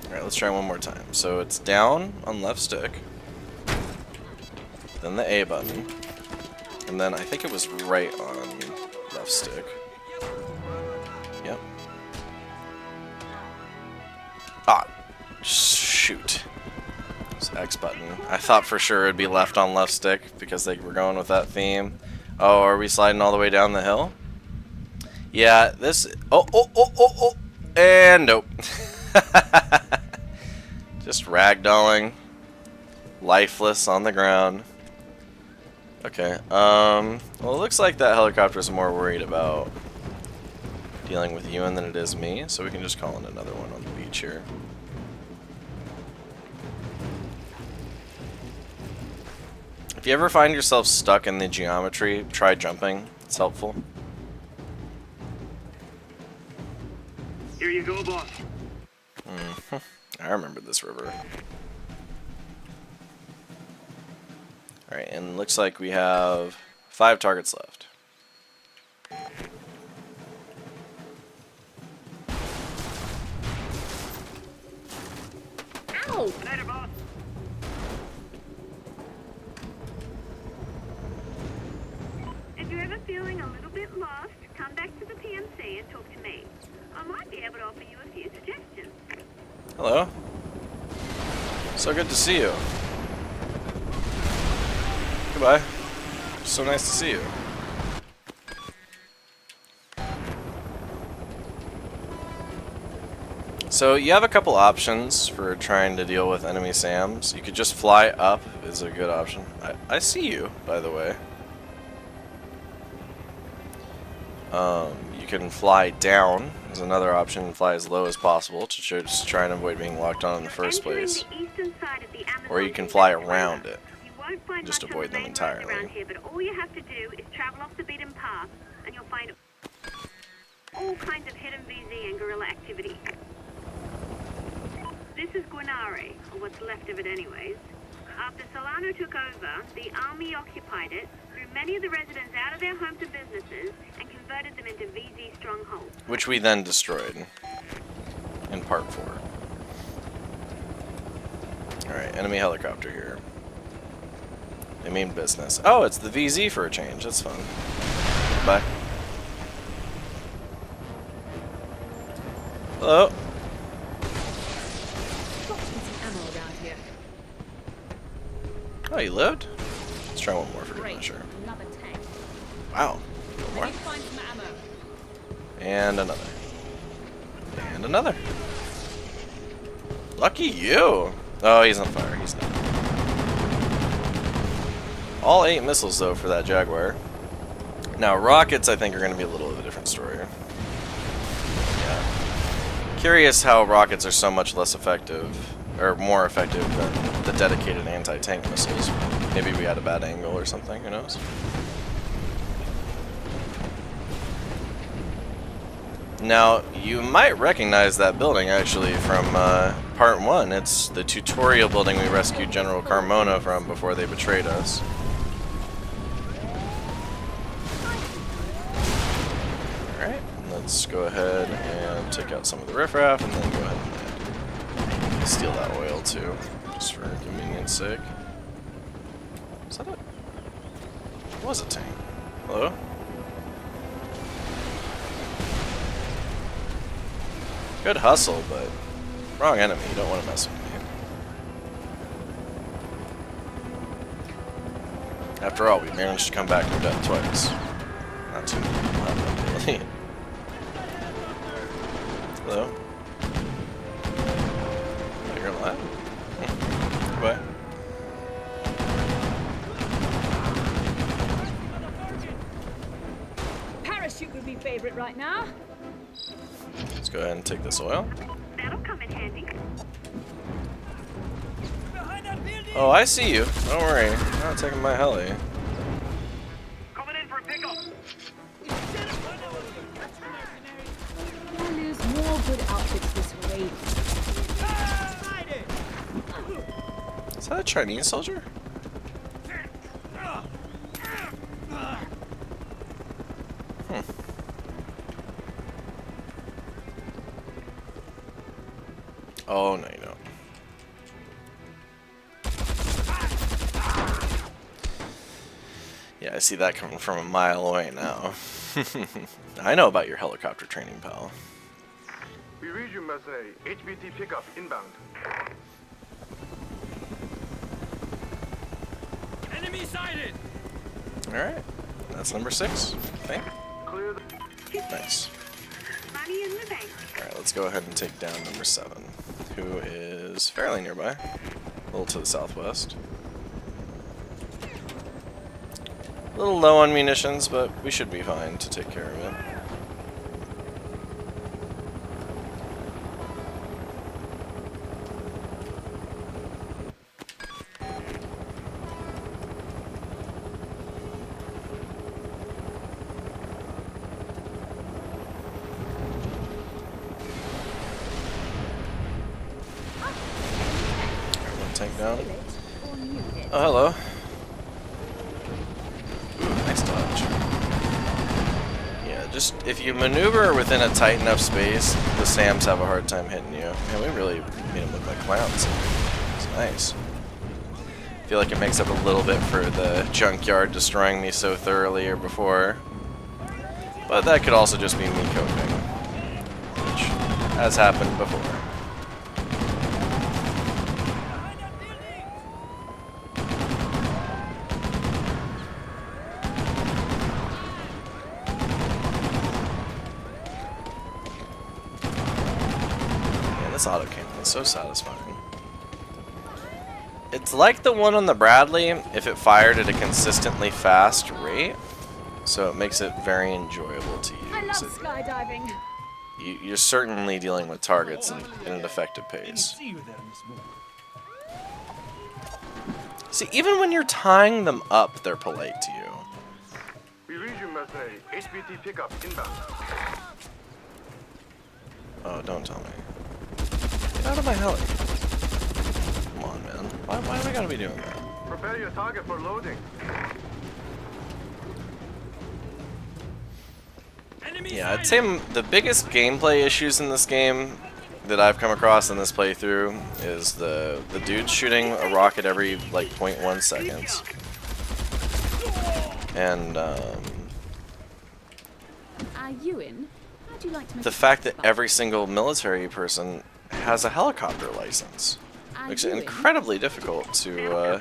Alright, let's try one more time. So it's down on left stick, then the A button, and then I think it was right on left stick. Yep. Ah, shoot. It's X button. I thought for sure it'd be left on left stick because they were going with that theme. Oh, are we sliding all the way down the hill? Yeah, this... Oh, and nope. Just ragdolling. Lifeless on the ground. Okay, well, it looks like that helicopter's more worried about dealing with Ewan than it is me, so we can just call in another one on the beach here. If you ever find yourself stuck in the geometry, try jumping. It's helpful. Here you go, boss. I remember this river. Alright, and looks like we have 5 targets left. Ow! Later, boss. If you're ever feeling a little bit lost, come back to the PMC and talk to me. I might be able to offer you a few suggestions. Hello. So good to see you. Goodbye. So nice to see you. So you have a couple options for trying to deal with enemy SAMs. You could just fly up is a good option. I see you, by the way. You can fly down is another option, and fly as low as possible to just try and avoid being locked on in the first place. Or you can fly around it. Just avoid them entirely. Around here, but all you have to do is travel off the beaten path, and you'll find all kinds of hidden VZ and guerrilla activity. This is Guanari, or what's left of it anyways. After Solano took over, the army occupied it, threw many of the residents out of their homes and businesses, and converted them into VZ strongholds. Which we then destroyed in part 4. Alright, enemy helicopter here. They mean business. Oh, it's the VZ for a change. That's fun. Bye. Hello. Got to get some ammo around here. Oh, you lived? Let's try one more for good Great. measure. Another tank. Wow. One I more. need to find some ammo. And another. And another. Lucky you. Oh, he's on fire. He's not. All 8 missiles, though, for that Jaguar. Now, rockets, I think, are going to be a little of a different story. Yeah. Curious how rockets are so much less effective, or more effective than the dedicated anti-tank missiles. Maybe we had a bad angle or something, who knows? Now, you might recognize that building actually from part 1. It's the tutorial building we rescued General Carmona from before they betrayed us. Alright, let's go ahead and take out some of the riffraff and then go ahead and steal that oil too, just for convenience sake. Is that it? It was a tank. Hello? Good hustle, but wrong enemy. You don't want to mess with me. After all, we managed to come back from death twice. Not too really. Hello? Oh, you're alive? Goodbye. Parachute would be favorite right now. Let's go ahead and take this oil. That'll come in handy. Oh, I see you. Don't worry. I'm not taking my heli. Coming in for a pickup. I'll lose more good outfits this way. Is that a Chinese soldier? Oh, no, you don't. Yeah, I see that coming from a mile away now. I know about your helicopter training, pal. We read you, Mercenary. HBT pickup inbound. Enemy sighted! Alright, that's number 6, I think. Clear the... Nice. Money in the bank. Alright, let's go ahead and take down number 7, who is fairly nearby. A little to the southwest. A little low on munitions, but we should be fine to take care of it. Tank down. Oh, hello. Ooh, nice dodge. Yeah, just if you maneuver within a tight enough space, the SAMs have a hard time hitting you. Man, we really made them look like clowns. It's nice. I feel like it makes up a little bit for the junkyard destroying me so thoroughly or before. But that could also just be me coping, which has happened before. This auto cannon is so satisfying. It's like the one on the Bradley if it fired at a consistently fast rate, so it makes it very enjoyable to use. I love skydiving. You're certainly dealing with targets in an effective pace. See, even when you're tying them up, they're polite to you. We read you, Mercenary. HBT pickup inbound. Oh, don't tell me. Get out of my heli. Come on, man. Why do we gotta be doing that? Prepare your target for loading. Yeah, I'd say the biggest gameplay issues in this game that I've come across in this playthrough is the dude shooting a rocket every like 0.1 seconds. And Ewan, how'd you like to make the fact that every single military person has a helicopter license. Makes it incredibly difficult to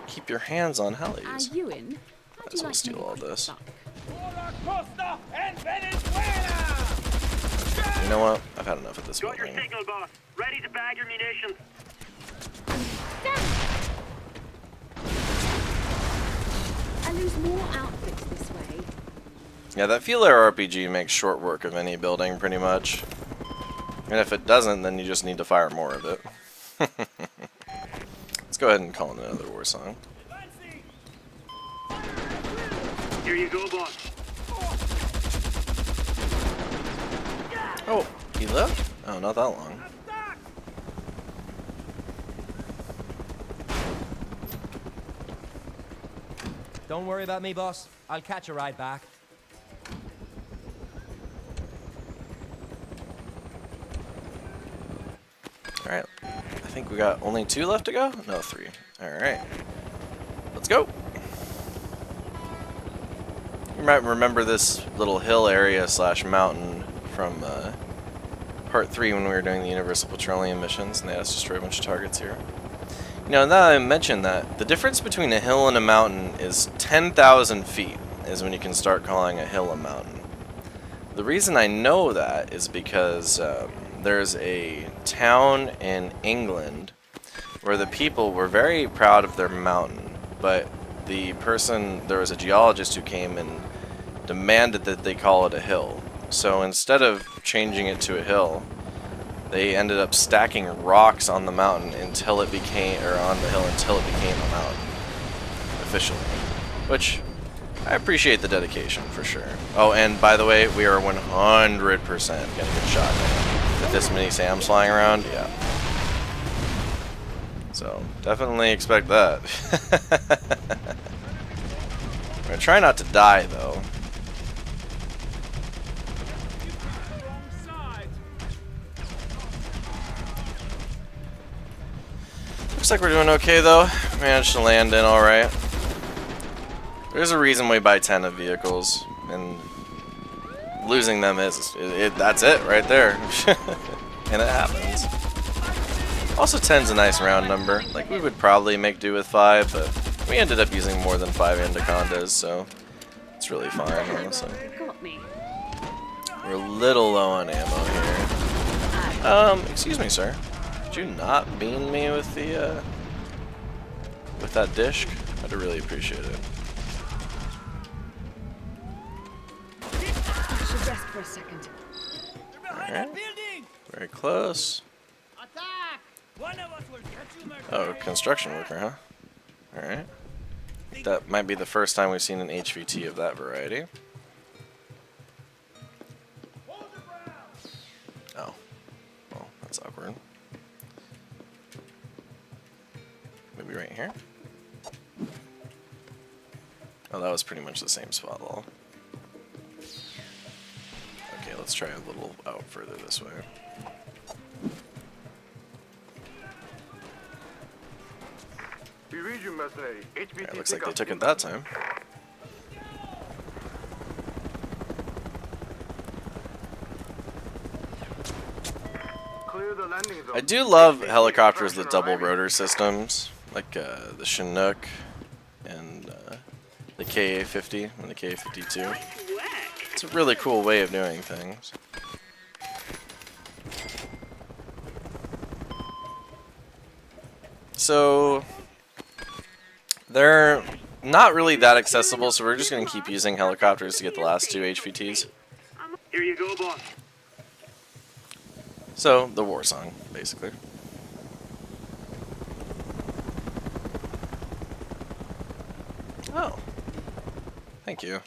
keep your hands on helis. Ewan, Might as well steal all this. You know what? I've had enough of this Got your building. signal, boss. Ready to bag your munitions. I lose more outfits this way. Yeah, that feeler RPG makes short work of any building, pretty much. And if it doesn't, then you just need to fire more of it. Let's go ahead and call it another war song. Here you go, boss. Oh, he left? Oh, not that long. Don't worry about me, boss. I'll catch a ride back. Alright, I think we got only 2 left to go? No, 3. Alright, let's go! You might remember this little hill area slash mountain from part 3 when we were doing the Universal Petroleum missions, and they had us destroy a bunch of targets here. You know, now that I mentioned that, the difference between a hill and a mountain is 10,000 feet, is when you can start calling a hill a mountain. The reason I know that is because there's a town in England where the people were very proud of their mountain, but there was a geologist who came and demanded that they call it a hill. So instead of changing it to a hill, they ended up stacking rocks on the mountain until it became, or on the hill until it became a mountain, officially. Which, I appreciate the dedication, for sure. Oh, and by the way, we are 100% gonna get shot with this many SAMs flying around, yeah. So, definitely expect that. I'm gonna try not to die, though. Looks like we're doing okay, though. Managed to land in alright. There's a reason we buy 10 of vehicles, and losing them that's it right there. And it happens. Also, 10's a nice round number. Like, we would probably make do with 5, but we ended up using more than 5 Anacondas, so it's really fine, honestly. Got me. We're a little low on ammo here. Excuse me, sir. Did you not bean me with the, with that dish? I'd really appreciate it. I should rest for a second. Alright. Very close. Oh, construction worker, huh? Alright. That might be the first time we've seen an HVT of that variety. Oh. Well, that's awkward. Maybe right here? Oh, that was pretty much the same spot, lol. Okay, let's try a little out further this way. We read you, Mercenary. Alright, looks like they took it that time. Clear the landing zone. I do love helicopters with double rotor systems, like the Chinook and the KA-50 and the KA-52. It's a really cool way of doing things. So they're not really that accessible, so we're just going to keep using helicopters to get the last 2 HVTs. Here you go, boss. So, the war song, basically. Oh. Thank you.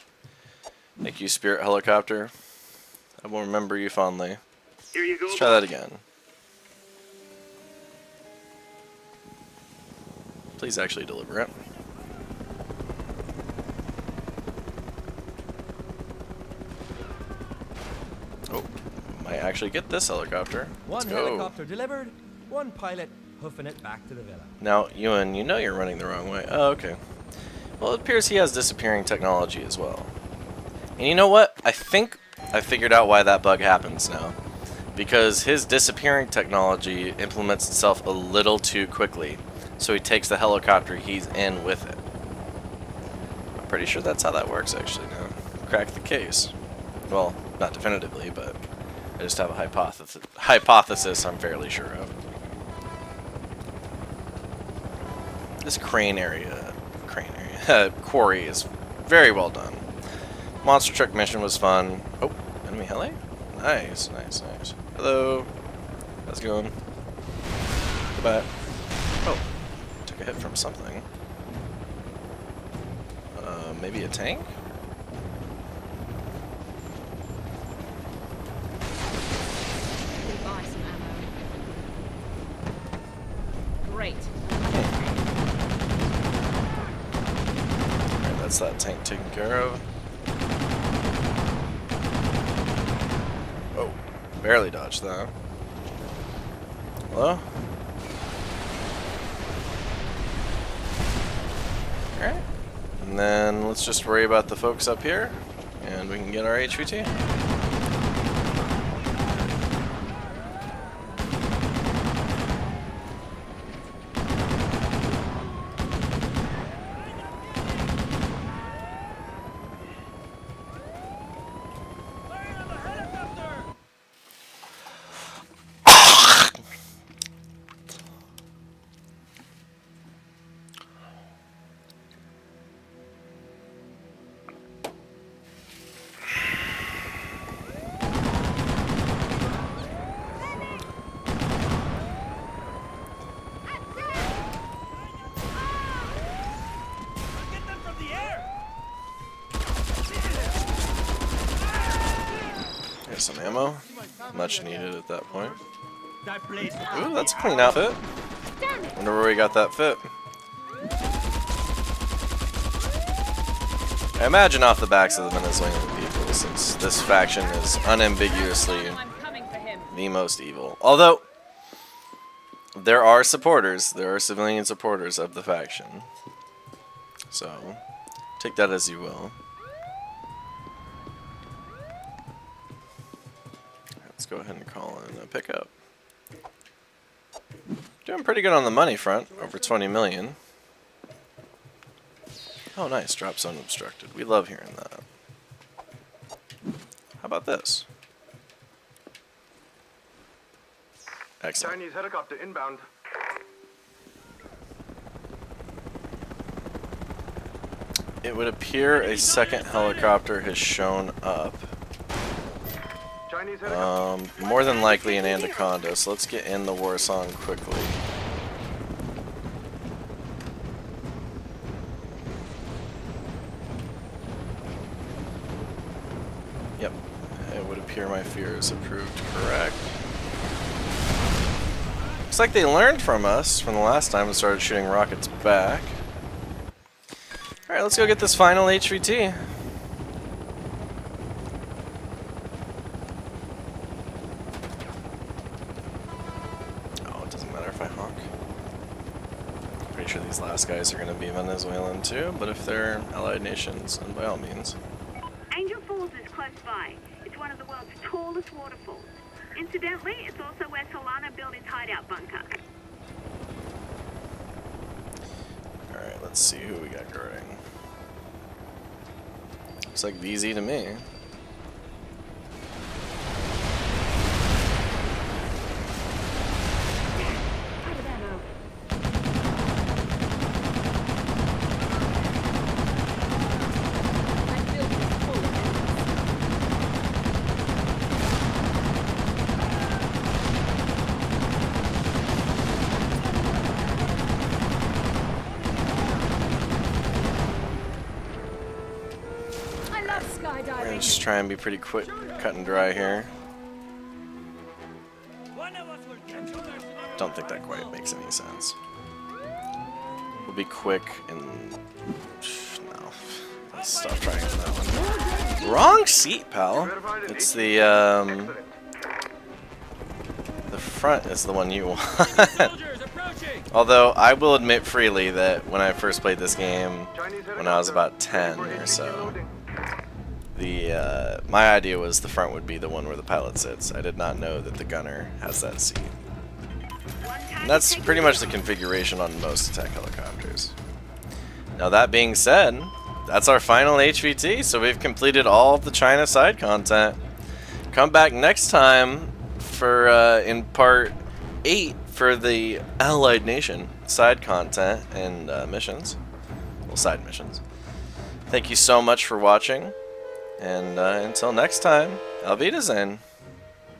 Thank you, Spirit Helicopter. I will remember you fondly. Here you go, Let's try that again. Please actually deliver it. Oh, might actually get this helicopter. Let's One go. helicopter delivered, one pilot hoofing it back to the villa. Now, Ewan, you know you're running the wrong way. Oh, okay. Well, it appears he has disappearing technology as well. And you know what? I think I figured out why that bug happens now. Because his disappearing technology implements itself a little too quickly. So he takes the helicopter he's in with it. I'm pretty sure that's how that works, actually, now. Crack the case. Well, not definitively, but I just have a hypothesis I'm fairly sure of. This quarry is very well done. Monster truck mission was fun. Oh, enemy heli? Nice, nice, nice. Hello. How's it going? Goodbye. Oh, took a hit from something. Maybe a tank? We'll buy some ammo. Great. Alright, that's that tank taken care of. Oh, barely dodged that. Hello? Alright. And then let's just worry about the folks up here, and we can get our HVT. Here's some ammo. Much needed at that point. Ooh, that's a clean outfit. Wonder where we got that fit. I imagine off the backs of the Venezuelan people, since this faction is unambiguously the most evil. Although, there are supporters, there are civilian supporters of the faction. So, take that as you will. Let's go ahead and call in a pickup. Doing pretty good on the money front, over 20 million. Oh nice, drop zone obstructed. We love hearing that. How about this? Excellent. Chinese helicopter inbound. It would appear a second helicopter has shown up. Chinese helicopter. More than likely an Anaconda, so let's get in the war song quickly. Yep, it would appear my fears have proved correct. Looks like they learned from us from the last time and started shooting rockets back. Alright, let's go get this final HVT. Oh, it doesn't matter if I honk. Pretty sure these last guys are going to be Venezuelan too, but if they're allied nations, then by all means. Angel Falls is close by. It's one of the world's tallest waterfalls. Incidentally, it's also where Solana built his hideout bunker. Alright, let's see who we got guarding. Looks like VZ to me. We're gonna just try and be pretty quick, cut and dry here. Don't think that quite makes any sense. We'll be quick and... no. Let's stop trying on that one. Wrong seat, pal. It's the front is the one you want. Although, I will admit freely that when I first played this game, when I was about 10 or so, my idea was the front would be the one where the pilot sits. I did not know that the gunner has that seat. And that's pretty much the configuration on most attack helicopters. Now that being said, that's our final HVT, so we've completed all of the China side content. Come back next time for in part 8 for the Allied Nation side content and missions. Well, side missions. Thank you so much for watching. And until next time, Auf Wiedersehen.